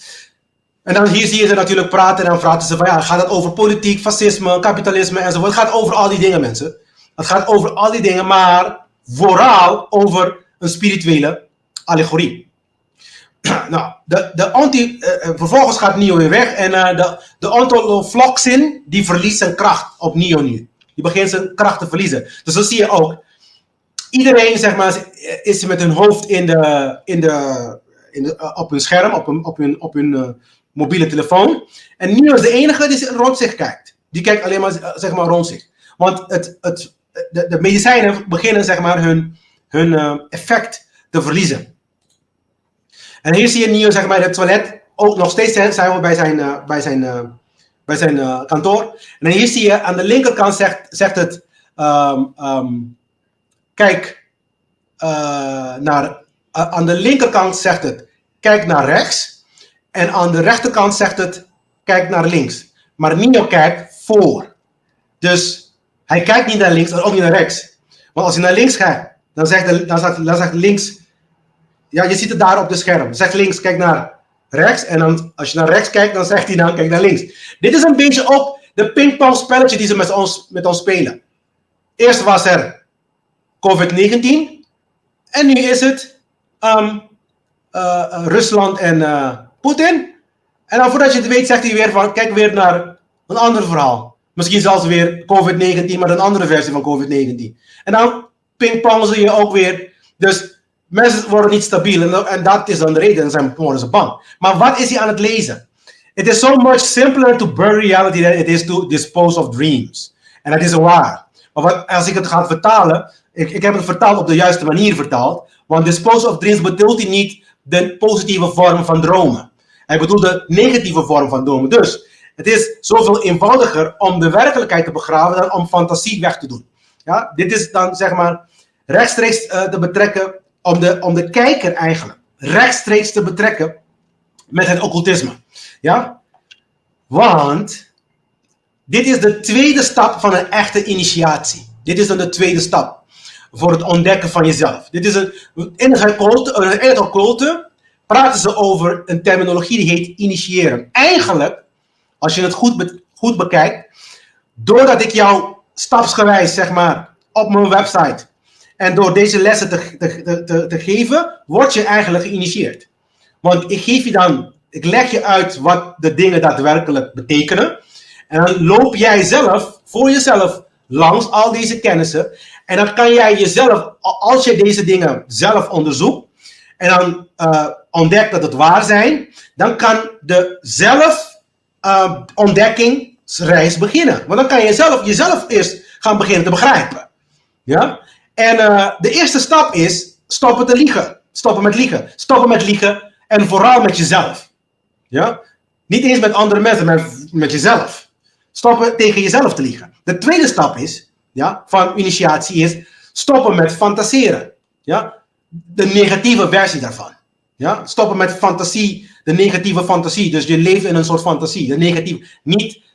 En dan hier zie je ze natuurlijk praten. En dan praten ze van... Ja, gaat het over politiek, fascisme, kapitalisme enzovoort. Het gaat over al die dingen, mensen. Het gaat over al die dingen, maar vooral over... een spirituele allegorie. Nou, vervolgens gaat Neo weer weg en de ontolofloxin die verliest zijn kracht op Neo nu. Die begint zijn kracht te verliezen. Dus dat zie je ook. Iedereen zeg maar, is met hun hoofd op hun scherm, op hun mobiele telefoon. En Neo is de enige die rond zich kijkt. Die kijkt alleen maar, zeg maar rond zich. Want de medicijnen beginnen zeg maar hun effect te verliezen. En hier zie je Neo zeg maar in het toilet. Ook nog steeds zijn we bij zijn kantoor. En hier zie je aan de linkerkant zegt het... kijk aan de linkerkant zegt het... Kijk naar rechts. En aan de rechterkant zegt het... Kijk naar links. Maar Neo kijkt voor. Dus hij kijkt niet naar links en ook niet naar rechts. Want als hij naar links kijkt... Dan zegt links, ja, je ziet het daar op de scherm. Zegt links, kijk naar rechts. En dan, als je naar rechts kijkt, dan zegt hij dan, kijk naar links. Dit is een beetje ook de pingpong spelletje die ze met ons spelen. Eerst was er COVID-19. En nu is het Rusland en Poetin. En dan voordat je het weet, zegt hij weer van, kijk weer naar een ander verhaal. Misschien zelfs weer COVID-19, maar een andere versie van COVID-19. En dan pingpongen ze je ook weer. Dus mensen worden niet stabiel. En dat is dan de reden. Dan worden ze bang. Maar wat is hij aan het lezen? It is so much simpler to bury reality than it is to dispose of dreams. En dat is waar. Maar als ik het ga vertalen. Ik heb het vertaald op de juiste manier vertaald. Want dispose of dreams bedoelt hij niet de positieve vorm van dromen. Hij bedoelde negatieve vorm van dromen. Dus het is zoveel eenvoudiger om de werkelijkheid te begraven dan om fantasie weg te doen. Ja? Dit is dan zeg maar rechtstreeks te betrekken om de kijker eigenlijk rechtstreeks te betrekken met het occultisme. Ja? Want dit is de tweede stap van een echte initiatie. Dit is dan de tweede stap voor het ontdekken van jezelf. Dit is in het occulte praten ze over een terminologie die heet initiëren. Eigenlijk, als je het goed bekijkt, doordat ik jou stapsgewijs, zeg maar, op mijn website en door deze lessen te geven, word je eigenlijk geïnitieerd. Want ik leg je uit wat de dingen daadwerkelijk betekenen. En dan loop jij zelf, voor jezelf, langs al deze kennissen. En dan kan jij jezelf, als je deze dingen zelf onderzoekt, en dan ontdekt dat het waar zijn, dan kan de zelfontdekkingsreis beginnen. Want dan kan je jezelf eerst gaan beginnen te begrijpen. Ja? En de eerste stap is stoppen te liegen. Stoppen met liegen. Stoppen met liegen en vooral met jezelf. Ja? Niet eens met andere mensen, maar met jezelf. Stoppen tegen jezelf te liegen. De tweede stap is, ja, van initiatie is stoppen met fantaseren. Ja? De negatieve versie daarvan. Ja? Stoppen met fantasie, de negatieve fantasie. Dus je leeft in een soort fantasie. De negatieve.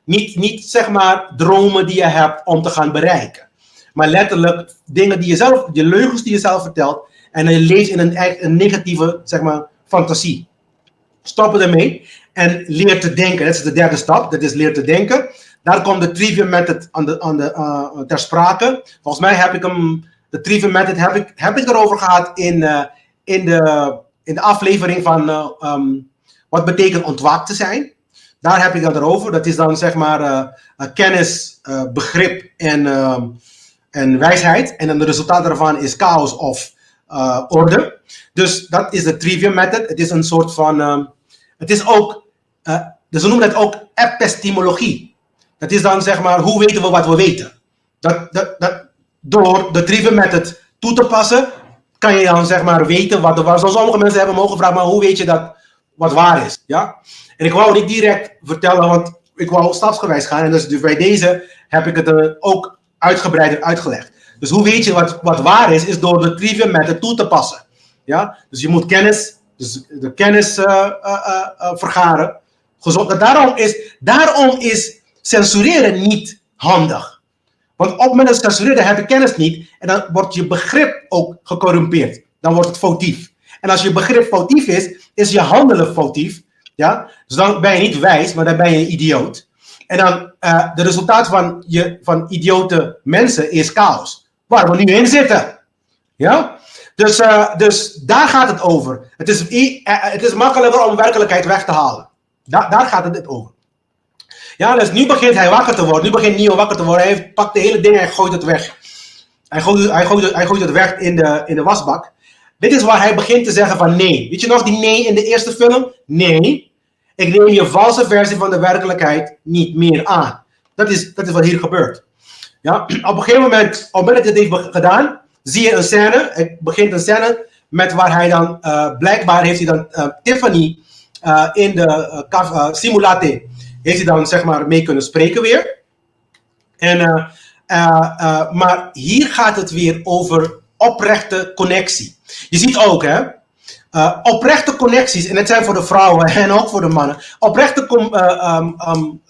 Niet zeg maar dromen die je hebt om te gaan bereiken. Maar letterlijk dingen die je zelf, de leugens die je zelf vertelt. En je leeft in een negatieve, zeg maar, fantasie. Stoppen ermee en leer te denken. Dat is de derde stap. Dat is leer te denken. Daar komt de Trivium Method ter sprake. Volgens mij heb ik de Trivium Method heb ik erover gehad in de aflevering van wat betekent ontwaakt te zijn. Daar heb ik dat erover. Dat is dan zeg maar kennis, begrip en wijsheid. En dan de resultaat daarvan is chaos of orde. Dus dat is de Trivium Method. Het is een soort van... het is ook... dus we noemen het ook epistemologie. Dat is dan zeg maar, hoe weten we wat we weten? Door de Trivium Method toe te passen, kan je dan zeg maar weten wat er was. Sommige mensen hebben me ook gevraagd, maar hoe weet je dat wat waar is? Ja? En ik wou niet direct vertellen, want ik wou stapsgewijs gaan. En dus bij deze heb ik het ook uitgebreider uitgelegd. Dus hoe weet je wat waar is door de Trivium Method toe te passen. Ja? Dus je moet de kennis vergaren. Daarom is censureren niet handig. Want op het moment dat censureren heb je kennis niet. En dan wordt je begrip ook gecorrumpeerd. Dan wordt het foutief. En als je begrip foutief is je handelen foutief. Ja? Dus dan ben je niet wijs, maar dan ben je een idioot. En dan de resultaat van idiote mensen is chaos. Waar we nu in zitten. Ja? Dus daar gaat het over. Het is makkelijker om werkelijkheid weg te halen. Daar gaat het over. Ja, dus nu begint hij wakker te worden. Nu begint Neo wakker te worden. Hij pakt de hele ding en hij gooit het weg. Hij gooit het weg in de wasbak. Dit is waar hij begint te zeggen van nee. Weet je nog die nee in de eerste film? Nee, ik neem je valse versie van de werkelijkheid niet meer aan. Dat is wat hier gebeurt. Ja? Op een gegeven moment, op het moment dat hij dit heeft gedaan, zie je een scène. Het begint een scène met waar hij dan, blijkbaar heeft hij dan Tiffany in de simulatie, heeft hij dan zeg maar mee kunnen spreken weer. Maar hier gaat het weer over oprechte connectie. Je ziet ook, hè, oprechte connecties, en het zijn voor de vrouwen en ook voor de mannen. Oprechte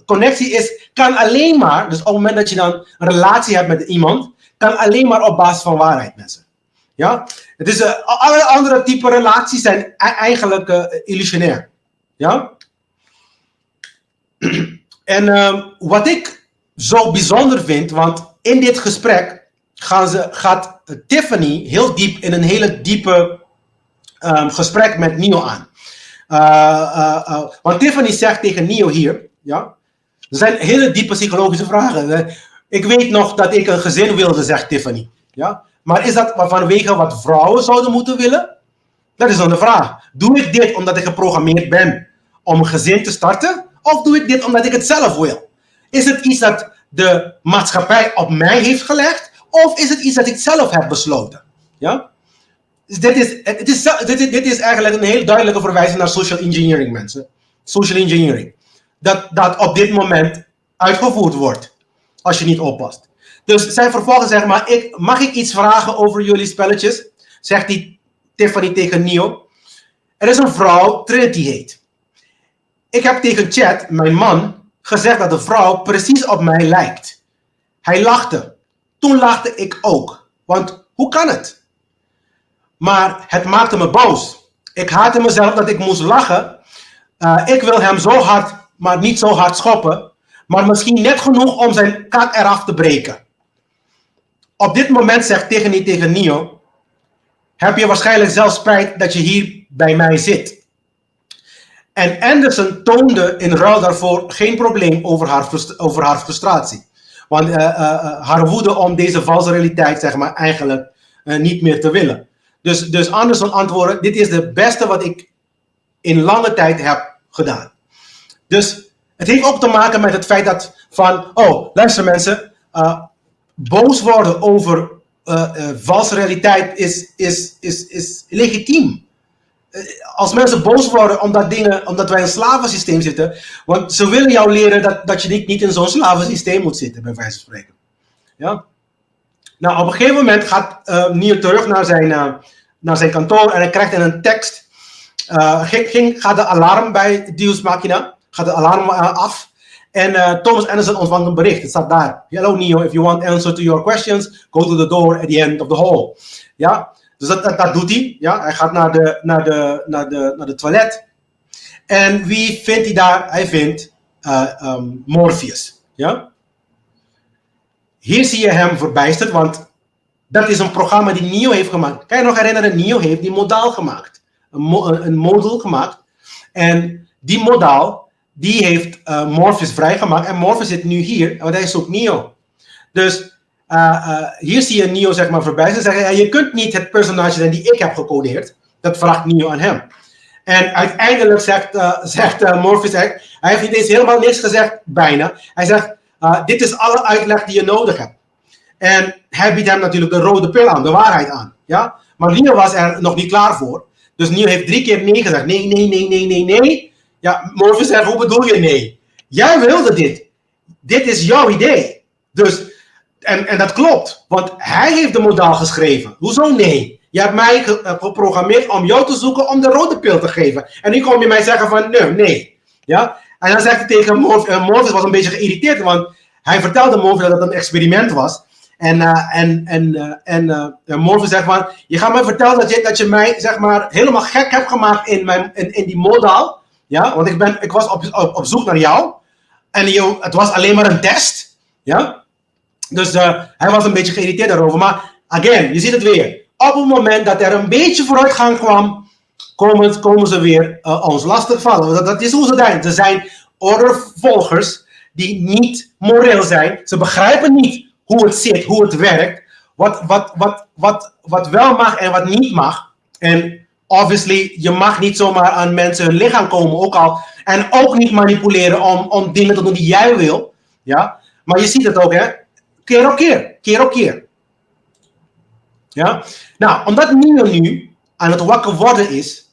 connectie kan alleen maar, dus op het moment dat je dan een relatie hebt met iemand, kan alleen maar op basis van waarheid, mensen. Ja? Het is, alle andere type relaties zijn eigenlijk illusionair. Ja? En wat ik zo bijzonder vind, want in dit gesprek gaat Tiffany heel diep in een hele diepe gesprek met Neo aan. Want Tiffany zegt tegen Neo hier, ja, er zijn hele diepe psychologische vragen. Ik weet nog dat ik een gezin wilde, zegt Tiffany. Ja? Maar is dat vanwege wat vrouwen zouden moeten willen? Dat is dan de vraag. Doe ik dit omdat ik geprogrammeerd ben om een gezin te starten? Of doe ik dit omdat ik het zelf wil? Is het iets dat de maatschappij op mij heeft gelegd? Of is het iets dat ik zelf heb besloten? Ja? Dus dit is eigenlijk een heel duidelijke verwijzing naar social engineering, mensen. social engineering. Dat op dit moment uitgevoerd wordt. Als je niet oppast. Dus zij vervolgens zegt maar, mag ik iets vragen over jullie spelletjes? Zegt die Tiffany tegen Neo. Er is een vrouw, Trinity heet. Ik heb tegen Chad, mijn man, gezegd dat de vrouw precies op mij lijkt. Hij lachte. Toen lachte ik ook. Want hoe kan het? Maar het maakte me boos. Ik haatte mezelf dat ik moest lachen. Ik wil hem zo hard, maar niet zo hard schoppen. Maar misschien net genoeg om zijn kat eraf te breken. Op dit moment zegt Tiffany tegen Neo. Heb je waarschijnlijk zelf spijt dat je hier bij mij zit. En Anderson toonde in ruil daarvoor geen probleem over haar frustratie. Want haar woede om deze valse realiteit, zeg maar, eigenlijk niet meer te willen. Dus Anderson antwoordde, dit is het beste wat ik in lange tijd heb gedaan. Dus het heeft ook te maken met het feit dat luister mensen, boos worden over valse realiteit is legitiem. Als mensen boos worden omdat wij in een slavensysteem zitten, want ze willen jou leren dat je niet in zo'n slavensysteem moet zitten, bij wijze van spreken. Ja? Nou, op een gegeven moment gaat Neo terug naar zijn kantoor en hij krijgt in een tekst, gaat de alarm bij Deus Machina, gaat de alarm af. En Thomas Anderson ontvangt een bericht. Het staat daar. Hello Neo, if you want answer to your questions, go to the door at the end of the hall. Ja, dus dat doet hij. Ja, hij gaat naar de toilet. En wie vindt hij daar? Hij vindt Morpheus. Ja? Hier zie je hem verbijsterd, want dat is een programma die Neo heeft gemaakt. Kan je nog herinneren? Neo heeft die modaal gemaakt. Een model gemaakt. En die modaal, die heeft Morpheus vrijgemaakt. En Morpheus zit nu hier, want hij zoekt Neo. Dus hier zie je Neo, zeg maar, verbijsterd zeggen, je kunt niet het personage zijn die ik heb gecodeerd. Dat vraagt Neo aan hem. En uiteindelijk zegt Morpheus, hij heeft niet eens helemaal niks gezegd, bijna. Hij zegt, dit is alle uitleg die je nodig hebt. En hij biedt hem natuurlijk de rode pil aan, de waarheid aan. Ja? Maar Neo was er nog niet klaar voor. Dus Neo heeft 3 keer nee gezegd. Nee. Ja, Morpheus zegt, hoe bedoel je nee? Jij wilde dit. Dit is jouw idee. Dus, en dat klopt. Want hij heeft de modaal geschreven. Hoezo nee? Je hebt mij geprogrammeerd om jou te zoeken om de rode pil te geven. En nu kom je mij zeggen van nee. Ja? En dan zegt hij tegen Morpheus, Morpheus was een beetje geïrriteerd. Want hij vertelde Morpheus dat het een experiment was. En Morpheus zegt van, je gaat mij vertellen dat je mij, zeg maar, helemaal gek hebt gemaakt in die modaal. Ja, want ik was op zoek naar jou. En het was alleen maar een test. Ja. Dus hij was een beetje geïrriteerd daarover. Maar, again, je ziet het weer. Op het moment dat er een beetje vooruitgang kwam, komen ze weer ons lastigvallen. Dat is hoe ze zijn. Ze zijn ordervolgers die niet moreel zijn. Ze begrijpen niet hoe het zit, hoe het werkt. Wat wel mag en wat niet mag. En obviously, je mag niet zomaar aan mensen hun lichaam komen, ook al. En ook niet manipuleren om dingen te doen die jij wil. Ja? Maar je ziet het ook, hè. Keer op keer. Ja? Nou, omdat Neo nu aan het wakker worden is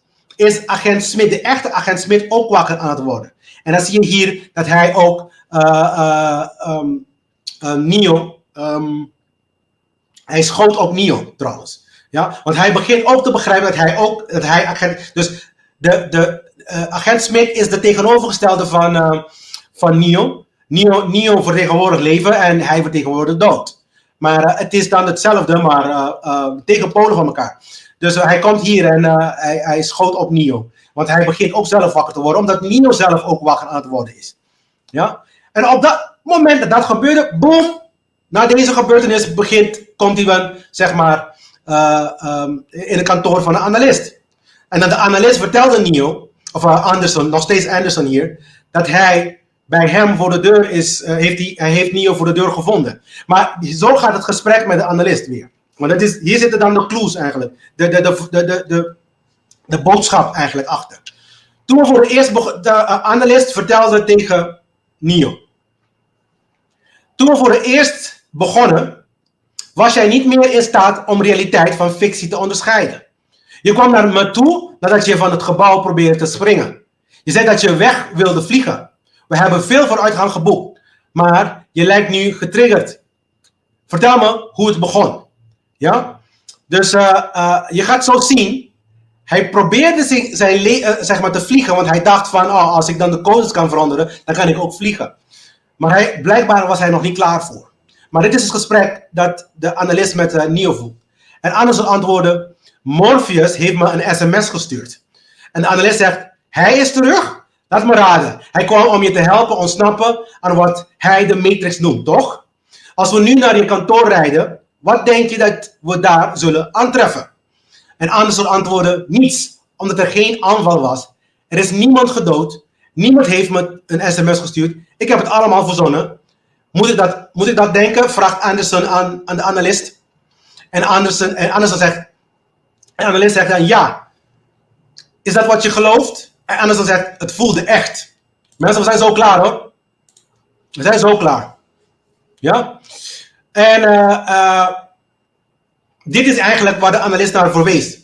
agent Smith, de echte agent Smith, ook wakker aan het worden. En dan zie je hier dat hij ook Neo, hij schoot op Neo trouwens. Ja, want hij begint ook te begrijpen dat hij agent... Dus de agent Smith is de tegenovergestelde van Neo. Neo vertegenwoordigt leven en hij vertegenwoordigt dood. Maar het is dan hetzelfde, maar tegen polen van elkaar. Dus hij komt hier en hij schoot op Neo. Want hij begint ook zelf wakker te worden, omdat Neo zelf ook wakker aan het worden is. Ja? En op dat moment dat dat gebeurde, boom, na deze gebeurtenis komt hij dan, zeg maar, in het kantoor van een analist. En dan de analist vertelde Neo, of Anderson, nog steeds Anderson hier, dat hij bij hem voor de deur hij heeft Neo voor de deur gevonden. Maar zo gaat het gesprek met de analist weer. Want hier zitten dan de clues eigenlijk. De boodschap eigenlijk achter. Toen we voor het eerst de analist vertelde tegen Neo. Toen we voor het eerst begonnen, was jij niet meer in staat om realiteit van fictie te onderscheiden. Je kwam naar me toe nadat je van het gebouw probeerde te springen. Je zei dat je weg wilde vliegen. We hebben veel vooruitgang geboekt. Maar je lijkt nu getriggerd. Vertel me hoe het begon. Ja? Dus je gaat zo zien. Hij probeerde zeg maar te vliegen. Want hij dacht van, als ik dan de codes kan veranderen, dan kan ik ook vliegen. Maar blijkbaar was hij nog niet klaar voor. Maar dit is het gesprek dat de analist met Neo voert. En Anderson antwoordde, Morpheus heeft me een sms gestuurd. En de analist zegt, hij is terug? Laat me raden. Hij kwam om je te helpen ontsnappen aan wat hij de Matrix noemt, toch? Als we nu naar je kantoor rijden, wat denk je dat we daar zullen aantreffen? En Anderson antwoordde, niets, omdat er geen aanval was. Er is niemand gedood. Niemand heeft me een sms gestuurd. Ik heb het allemaal verzonnen. Moet ik dat denken? Vraagt Anderson aan de analist. En Anderson zegt, de analist zegt dan ja. Is dat wat je gelooft? En Anderson zegt, het voelde echt. Mensen, we zijn zo klaar hoor. We zijn zo klaar. Ja? En dit is eigenlijk waar de analist naar verwees.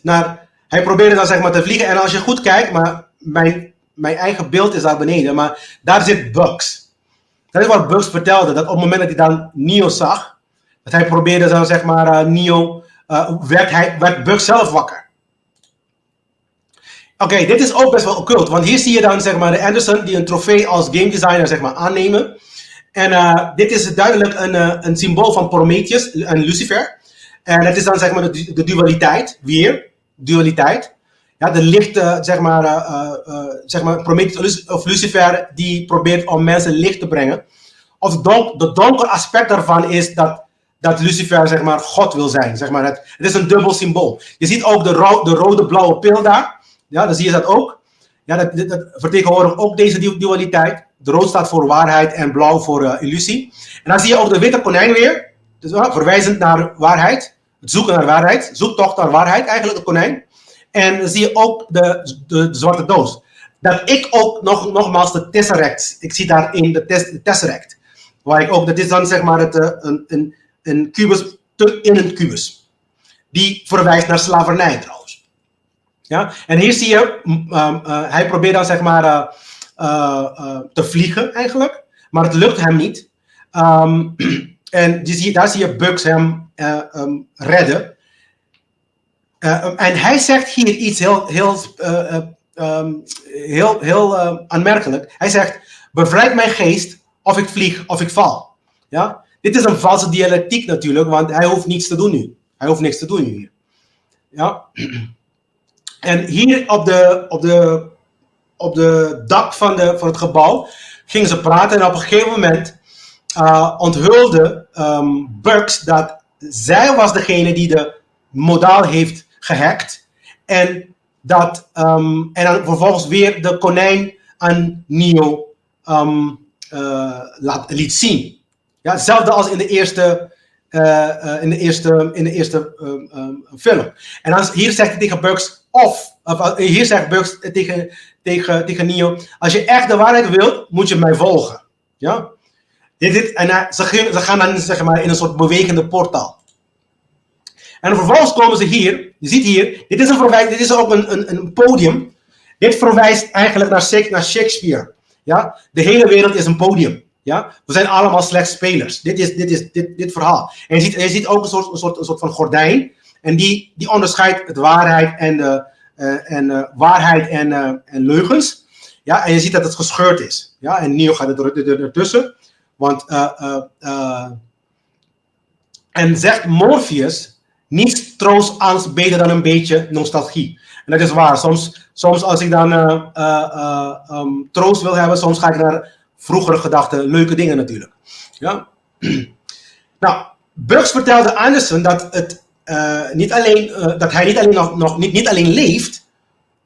Hij probeerde dan zeg maar te vliegen. En als je goed kijkt, maar mijn eigen beeld is daar beneden. Maar daar zit Bugs. Dat is wat Bugs vertelde. Dat op het moment dat hij dan Neo zag. Dat hij probeerde dan zeg maar Neo. Werd Bugs zelf wakker. Oké, dit is ook best wel occult. Want hier zie je dan zeg maar de Anderson die een trofee als game designer zeg maar aannemen. En dit is duidelijk een symbool van Prometheus en Lucifer. En het is dan zeg maar de dualiteit. Weer, dualiteit. Ja, de licht, zeg maar Prometheus of Lucifer die probeert om mensen licht te brengen. Of de donker aspect daarvan is dat Lucifer zeg maar God wil zijn. Zeg maar. Het is een dubbel symbool. Je ziet ook de rode-blauwe pil daar. Ja, dan zie je dat ook. Ja, dat vertegenwoordigt ook deze dualiteit. De rood staat voor waarheid en blauw voor illusie. En dan zie je ook de witte konijn weer. Dus verwijzend naar waarheid. Het zoeken naar waarheid. Zoektocht naar waarheid, eigenlijk de konijn. En dan zie je ook de zwarte doos. Dat ik ook nogmaals de Tesseract. Ik zie daarin de Tesseract. Waar ik ook, dat is dan zeg maar een kubus in een kubus. Die verwijst naar slavernij trouwens. Ja? En hier zie je, hij probeert dan zeg maar te vliegen eigenlijk. Maar het lukt hem niet. En daar zie je Bugs hem redden. En hij zegt hier iets heel aanmerkelijk. Hij zegt, bevrijd mijn geest of ik vlieg of ik val. Ja? Dit is een valse dialectiek natuurlijk, want hij hoeft niets te doen nu. Hij hoeft niks te doen nu hier. Ja? En hier op de dak van het gebouw gingen ze praten en op een gegeven moment onthulde Bugs dat zij was degene die de modaal heeft gehackt en dan vervolgens weer de konijn aan Neo liet zien. Ja, hetzelfde als in de eerste film. En dan, hier zegt hij tegen Bugs hier zegt Bugs tegen Neo, als je echt de waarheid wilt, moet je mij volgen. Ja? Ze gaan dan zeg maar in een soort bewegende portaal. En vervolgens komen ze hier. Je ziet hier, dit is ook een podium. Dit verwijst eigenlijk naar Shakespeare. Ja? De hele wereld is een podium. Ja? We zijn allemaal slechts spelers. Dit is dit verhaal. En je ziet ook een soort van gordijn. En die onderscheidt het waarheid en leugens. Ja? En je ziet dat het gescheurd is. Ja? En Neo gaat ertussen. Want en zegt Morpheus, niets troost angst beter dan een beetje nostalgie. En dat is waar. Soms als ik dan troost wil hebben, soms ga ik naar vroegere gedachten, leuke dingen natuurlijk. Ja? Nou, Bugs vertelde Anderson dat hij niet alleen leeft,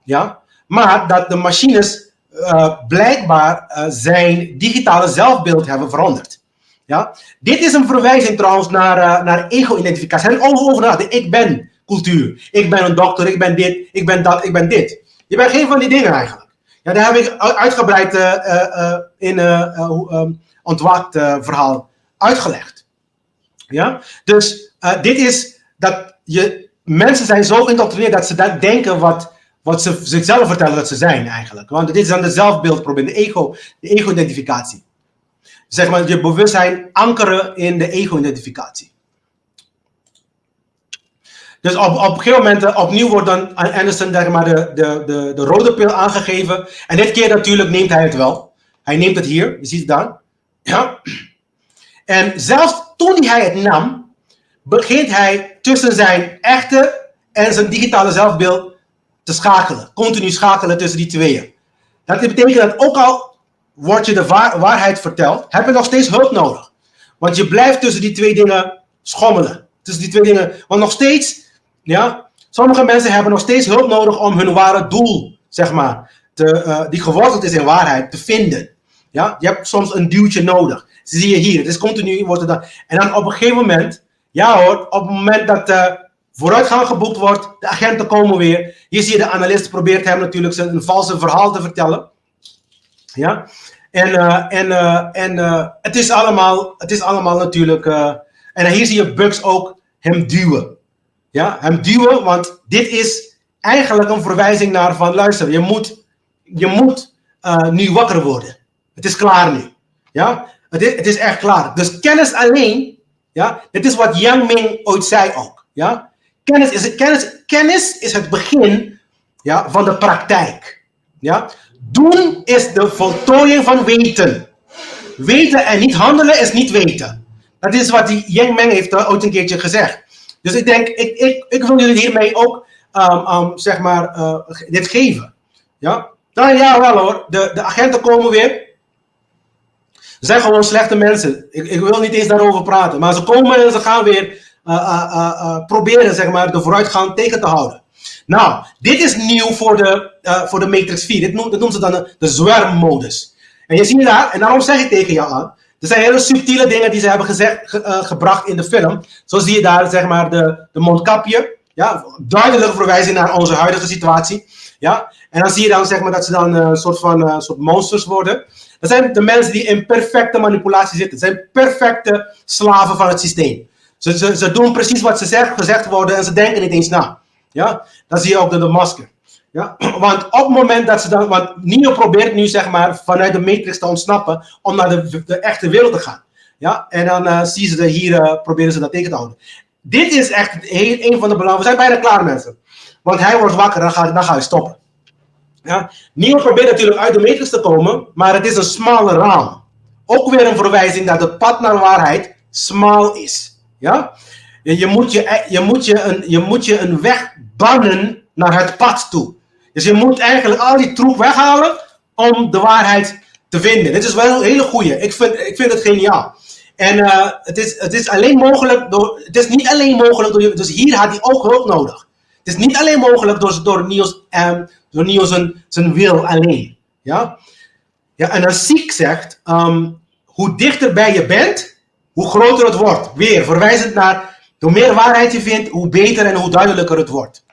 ja, maar dat de machines blijkbaar zijn digitale zelfbeeld hebben veranderd. Ja? Dit is een verwijzing trouwens naar ego-identificatie. En over de ik ben cultuur. Ik ben een dokter, ik ben dit, ik ben dat, ik ben dit. Je bent geen van die dingen eigenlijk. Ja, daar heb ik uitgebreid in ontwaakt verhaal uitgelegd. Ja? Dus dit is dat mensen zijn zo geïndoctrineerd dat ze denken wat ze zichzelf vertellen dat ze zijn eigenlijk. Want dit is dan de zelfbeeldprobleem, de ego-identificatie. Zeg maar, je bewustzijn ankeren in de ego-identificatie. Dus op een gegeven moment, opnieuw wordt dan Anderson zeg maar, de rode pil aangegeven. En dit keer natuurlijk neemt hij het wel. Hij neemt het hier, je ziet het dan. Ja. En zelfs toen hij het nam, begint hij tussen zijn echte en zijn digitale zelfbeeld te schakelen. Continu schakelen tussen die tweeën. Dat betekent dat ook al wordt je de waarheid verteld, heb je nog steeds hulp nodig. Want je blijft tussen die twee dingen schommelen. Tussen die twee dingen. Want nog steeds, ja, sommige mensen hebben nog steeds hulp nodig om hun ware doel, zeg maar, die geworteld is in waarheid, te vinden. Ja? Je hebt soms een duwtje nodig. Dat zie je hier. Het is continu, wordt het dan. En dan op een gegeven moment, ja hoor, op het moment dat vooruitgang geboekt wordt, de agenten komen weer. Hier zie je de analist probeert hem natuurlijk een valse verhaal te vertellen. Ja. En het is allemaal natuurlijk. En hier zie je Bugs ook hem duwen. Ja, hem duwen, want dit is eigenlijk een verwijzing naar van luister, je moet nu wakker worden. Het is klaar nu. Ja, het is echt klaar. Dus kennis alleen, ja, dit is wat Yang Ming ooit zei ook. Ja, kennis is het begin, ja, van de praktijk. Ja, doen is de voltooiing van weten. Weten en niet handelen is niet weten. Dat is wat die Yang Ming heeft ooit een keertje gezegd. Dus ik denk, ik wil jullie hiermee ook, zeg maar, dit geven. Ja, dan ja wel hoor, de agenten komen weer. Ze zijn gewoon slechte mensen. Ik wil niet eens daarover praten. Maar ze komen en ze gaan weer proberen, zeg maar, de vooruitgang tegen te houden. Nou, dit is nieuw voor de Matrix 4. Dat noemen ze dan de zwermmodus. En je ziet daar, en daarom zeg ik tegen jou aan, er zijn hele subtiele dingen die ze hebben gebracht in de film. Zo zie je daar, zeg maar, de mondkapje. Ja, duidelijke verwijzing naar onze huidige situatie. Ja, en dan zie je dan, zeg maar, dat ze dan een soort monsters worden. Dat zijn de mensen die in perfecte manipulatie zitten. Dat zijn perfecte slaven van het systeem. Ze doen precies wat ze gezegd worden en ze denken niet eens na. Ja, dan zie je ook de masker. Ja, want op het moment dat ze dan, want Neo probeert nu, zeg maar, vanuit de Matrix te ontsnappen om naar de echte wereld te gaan. Ja, en dan zie je ze hier, proberen ze dat tegen te houden. Dit is echt een van de belangrijke. We zijn bijna klaar, mensen. Want hij wordt wakker, dan ga je stoppen. Ja, Neo probeert natuurlijk uit de Matrix te komen, maar het is een smalle raam. Ook weer een verwijzing dat het pad naar waarheid smal is. Ja? Je moet je een weg bannen naar het pad toe. Dus je moet eigenlijk al die troep weghalen om de waarheid te vinden. Dit is wel een hele goeie. Ik vind het geniaal. En het is alleen mogelijk door. Het is niet alleen mogelijk door. Dus hier had hij ook hulp nodig. Het is niet alleen mogelijk door Neo zijn wil alleen. Ja? Ja, en als Sikh zegt, hoe dichterbij je bent, hoe groter het wordt. Weer verwijzend naar, hoe meer waarheid je vindt, hoe beter en hoe duidelijker het wordt.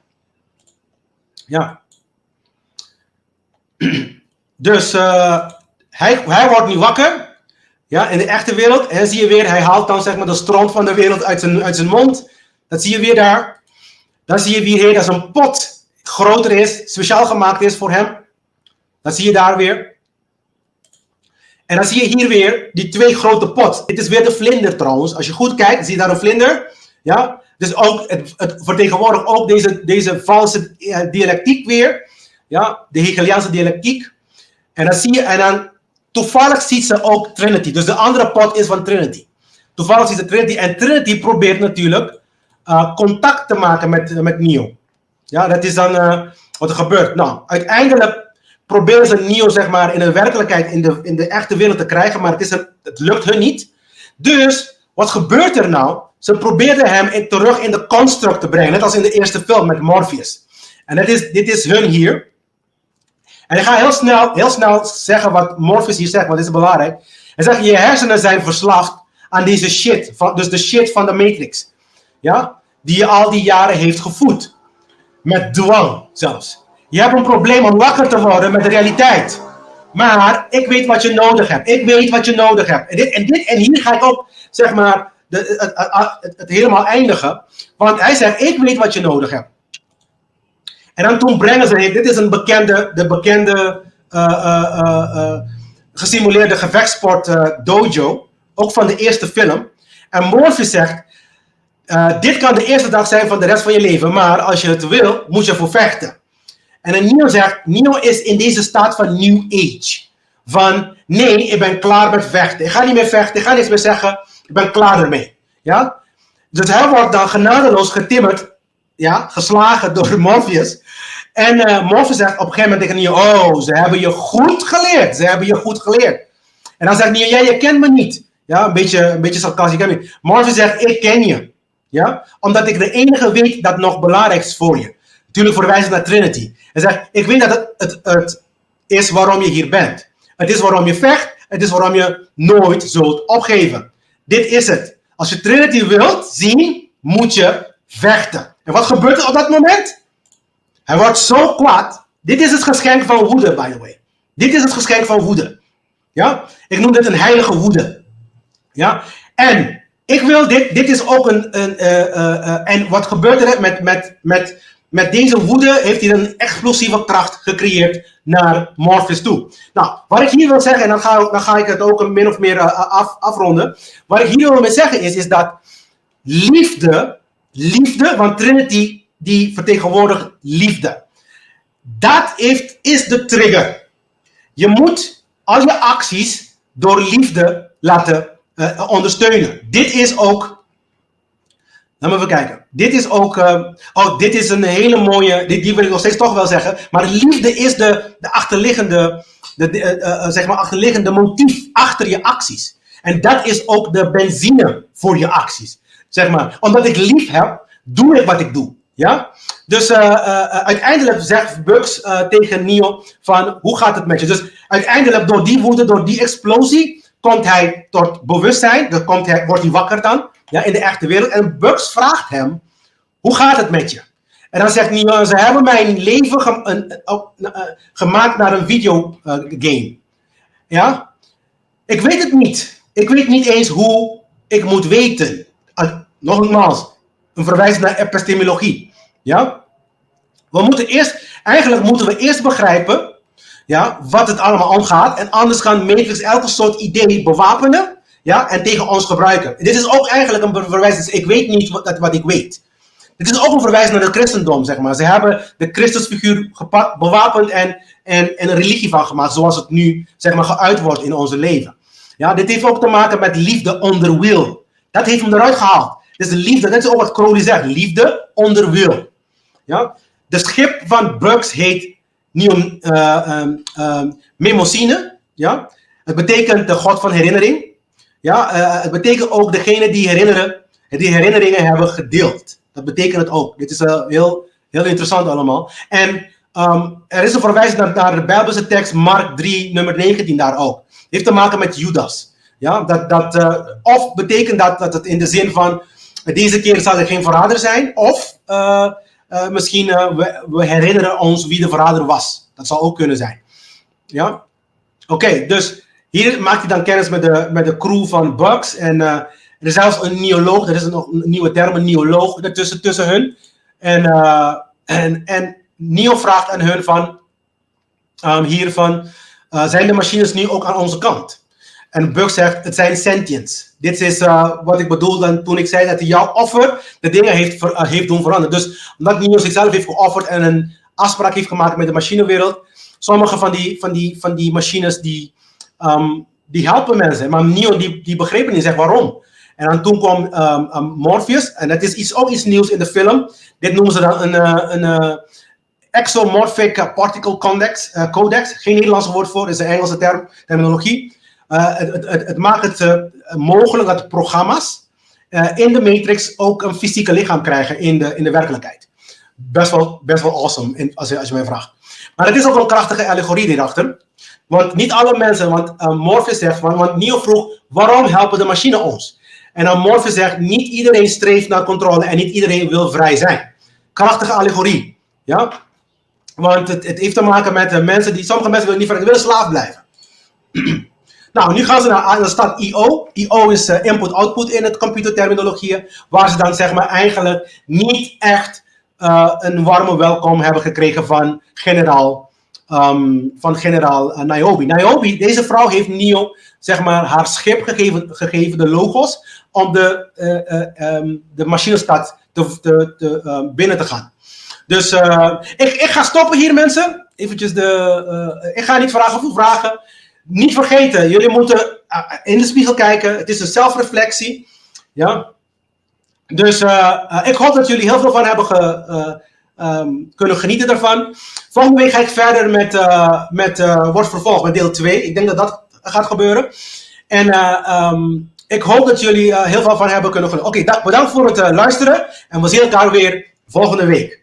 Ja. Dus hij wordt nu wakker. Ja, in de echte wereld. En dan zie je weer, hij haalt dan, zeg maar, de stront van de wereld uit zijn mond. Dat zie je weer daar. Dan zie je weer dat zijn pot groter is, speciaal gemaakt is voor hem. Dat zie je daar weer. En dan zie je hier weer die twee grote pot. Dit is weer de vlinder trouwens. Als je goed kijkt, zie je daar een vlinder. Ja? Dus ook, het vertegenwoordigt ook deze valse dialectiek weer. Ja? De Hegeliaanse dialectiek. En dan zie je, en dan toevallig ziet ze ook Trinity. Dus de andere pot is van Trinity. Toevallig ziet ze Trinity. En Trinity probeert natuurlijk contact te maken met Neo. Ja, dat is dan wat er gebeurt. Nou, uiteindelijk proberen ze Neo, zeg maar, in de werkelijkheid, in de echte wereld te krijgen, maar het lukt hun niet. Dus, wat gebeurt er nou? Ze probeerden hem terug in de construct te brengen, net als in de eerste film met Morpheus. En dit is hun hier. En ik ga heel snel zeggen wat Morpheus hier zegt, want dit is belangrijk. Hij zegt, je hersenen zijn verslaafd aan deze shit, dus de shit van de Matrix. Ja? Die je al die jaren heeft gevoed. Met dwang zelfs. Je hebt een probleem om wakker te worden met de realiteit. Maar ik weet wat je nodig hebt. Ik weet wat je nodig hebt. En hier ga ik ook, zeg maar, het helemaal eindigen. Want hij zegt, ik weet wat je nodig hebt. En dan toen brengen ze, dit is de bekende gesimuleerde gevechtsport dojo, ook van de eerste film. En Morpheus zegt, dit kan de eerste dag zijn van de rest van je leven, maar als je het wil, moet je ervoor vechten. En dan Neo zegt, Neo is in deze staat van New Age. Van, nee, ik ben klaar met vechten. Ik ga niet meer vechten, ik ga niks meer zeggen, ik ben klaar ermee. Ja? Dus hij wordt dan genadeloos getimmerd, ja, geslagen door Morpheus. En Morpheus zegt op een gegeven moment tegen Neo, oh, ze hebben je goed geleerd. Ze hebben je goed geleerd. En dan zegt Neo, ja, je kent me niet. Ja, een beetje sarcastisch, je kent me niet. Morpheus zegt, ik ken je. Ja? Omdat ik de enige weet dat nog belangrijk is voor je. Natuurlijk verwijzen naar Trinity. Hij zegt, ik weet dat het is waarom je hier bent. Het is waarom je vecht. Het is waarom je nooit zult opgeven. Dit is het. Als je Trinity wilt zien, moet je vechten. En wat gebeurt er op dat moment? Hij wordt zo kwaad. Dit is het geschenk van woede, by the way. Dit is het geschenk van woede. Ja? Ik noem dit een heilige woede. Ja? En ik wil dit is ook en wat gebeurt er met deze woede, heeft hij een explosieve kracht gecreëerd naar Morpheus toe. Nou, wat ik hier wil zeggen, en dan ga ik het ook min of meer afronden. Wat ik hier wil zeggen is dat liefde, want Trinity die vertegenwoordigt liefde. Dat is de trigger. Je moet al je acties door liefde laten ondersteunen. Dit is ook, laten we even kijken. Dit is ook, dit is een hele mooie, die wil ik nog steeds toch wel zeggen. Maar liefde is de achterliggende, zeg maar achterliggende motief achter je acties. En dat is ook de benzine voor je acties. Zeg maar, omdat ik lief heb, doe ik wat ik doe. Ja? Dus uiteindelijk zegt Bugs tegen Neo van, hoe gaat het met je? Dus uiteindelijk door die woede, door die explosie, komt hij tot bewustzijn. Dan wordt hij wakker dan, ja, in de echte wereld. En Bugs vraagt hem, hoe gaat het met je? En dan zegt Neo, ze hebben mijn leven gemaakt naar een videogame. Ja? Ik weet het niet. Ik weet niet eens hoe ik moet weten. Nogmaals, een verwijzing naar epistemologie. Ja? Eigenlijk moeten we eerst begrijpen, ja, wat het allemaal omgaat. En anders gaan Matrix elke soort idee bewapenen, ja, en tegen ons gebruiken. Dit is ook eigenlijk een verwijzing. Ik weet niet wat ik weet. Dit is ook een verwijzing naar het christendom, zeg maar. Ze hebben de Christusfiguur gepakt, bewapend en een religie van gemaakt, zoals het nu, zeg maar, geuit wordt in onze leven. Ja, dit heeft ook te maken met liefde onder wil. Dat heeft hem eruit gehaald. Dus de liefde, dat is ook wat Crowley zegt, liefde onder wil. Ja? De schip van Bugs heet Mnemosyne. Ja? Het betekent de god van herinnering. Ja? Het betekent ook degene die herinneringen hebben gedeeld. Dat betekent het ook. Dit is heel interessant allemaal. En er is een verwijzing naar de Bijbelse tekst Mark 3, nummer 19 daar ook. Het heeft te maken met Judas. Ja? Of betekent dat het in de zin van, deze keer zal er geen verrader zijn. Of misschien we herinneren ons wie de verrader was. Dat zou ook kunnen zijn. Ja? Oké, dus hier maakt hij dan kennis met de crew van Bugs. En er is zelfs een neoloog. Er is nog een nieuwe term, een neoloog tussen hun. En Neo vraagt aan hun van, zijn de machines nu ook aan onze kant? En Bugs zegt, het zijn sentients. Dit is wat ik bedoelde toen ik zei dat hij jouw offer de dingen heeft doen veranderen. Dus omdat Neo zichzelf heeft geofferd en een afspraak heeft gemaakt met de machinewereld. Sommige van die machines die helpen mensen. Maar Neo die begreep niet, zegt waarom. En dan toen kwam Morpheus. En dat is ook iets nieuws in de film. Dit noemen ze dan een exomorphic particle codex. Geen Nederlandse woord voor, is een Engelse terminologie. Het maakt het mogelijk dat programma's in de Matrix ook een fysieke lichaam krijgen in de werkelijkheid. Best wel awesome, als je mij vraagt. Maar het is ook een krachtige allegorie hierachter. Want niet alle mensen, want Morpheus zegt, want Neo vroeg, waarom helpen de machine ons? En dan Morpheus zegt, niet iedereen streeft naar controle en niet iedereen wil vrij zijn. Krachtige allegorie. Ja? Want het heeft te maken met sommige mensen willen niet vrij, willen slaaf blijven. Nou, nu gaan ze naar de stad I.O. I.O. is input-output in het computerterminologie, waar ze dan zeg maar eigenlijk niet echt een warme welkom hebben gekregen van generaal Niobe. Niobe, deze vrouw heeft Neo zeg maar haar schip gegeven de logos om de machinestad binnen te gaan. Dus ik ga stoppen hier, mensen. Eventjes ik ga niet vragen voor vragen. Niet vergeten, jullie moeten in de spiegel kijken. Het is een zelfreflectie. Ja. Dus ik hoop dat jullie heel veel van hebben kunnen genieten daarvan. Volgende week ga ik verder met wordt vervolgd met deel 2. Ik denk dat dat gaat gebeuren. En ik hoop dat jullie heel veel van hebben kunnen genieten. Oké, bedankt voor het luisteren. En we zien elkaar weer volgende week.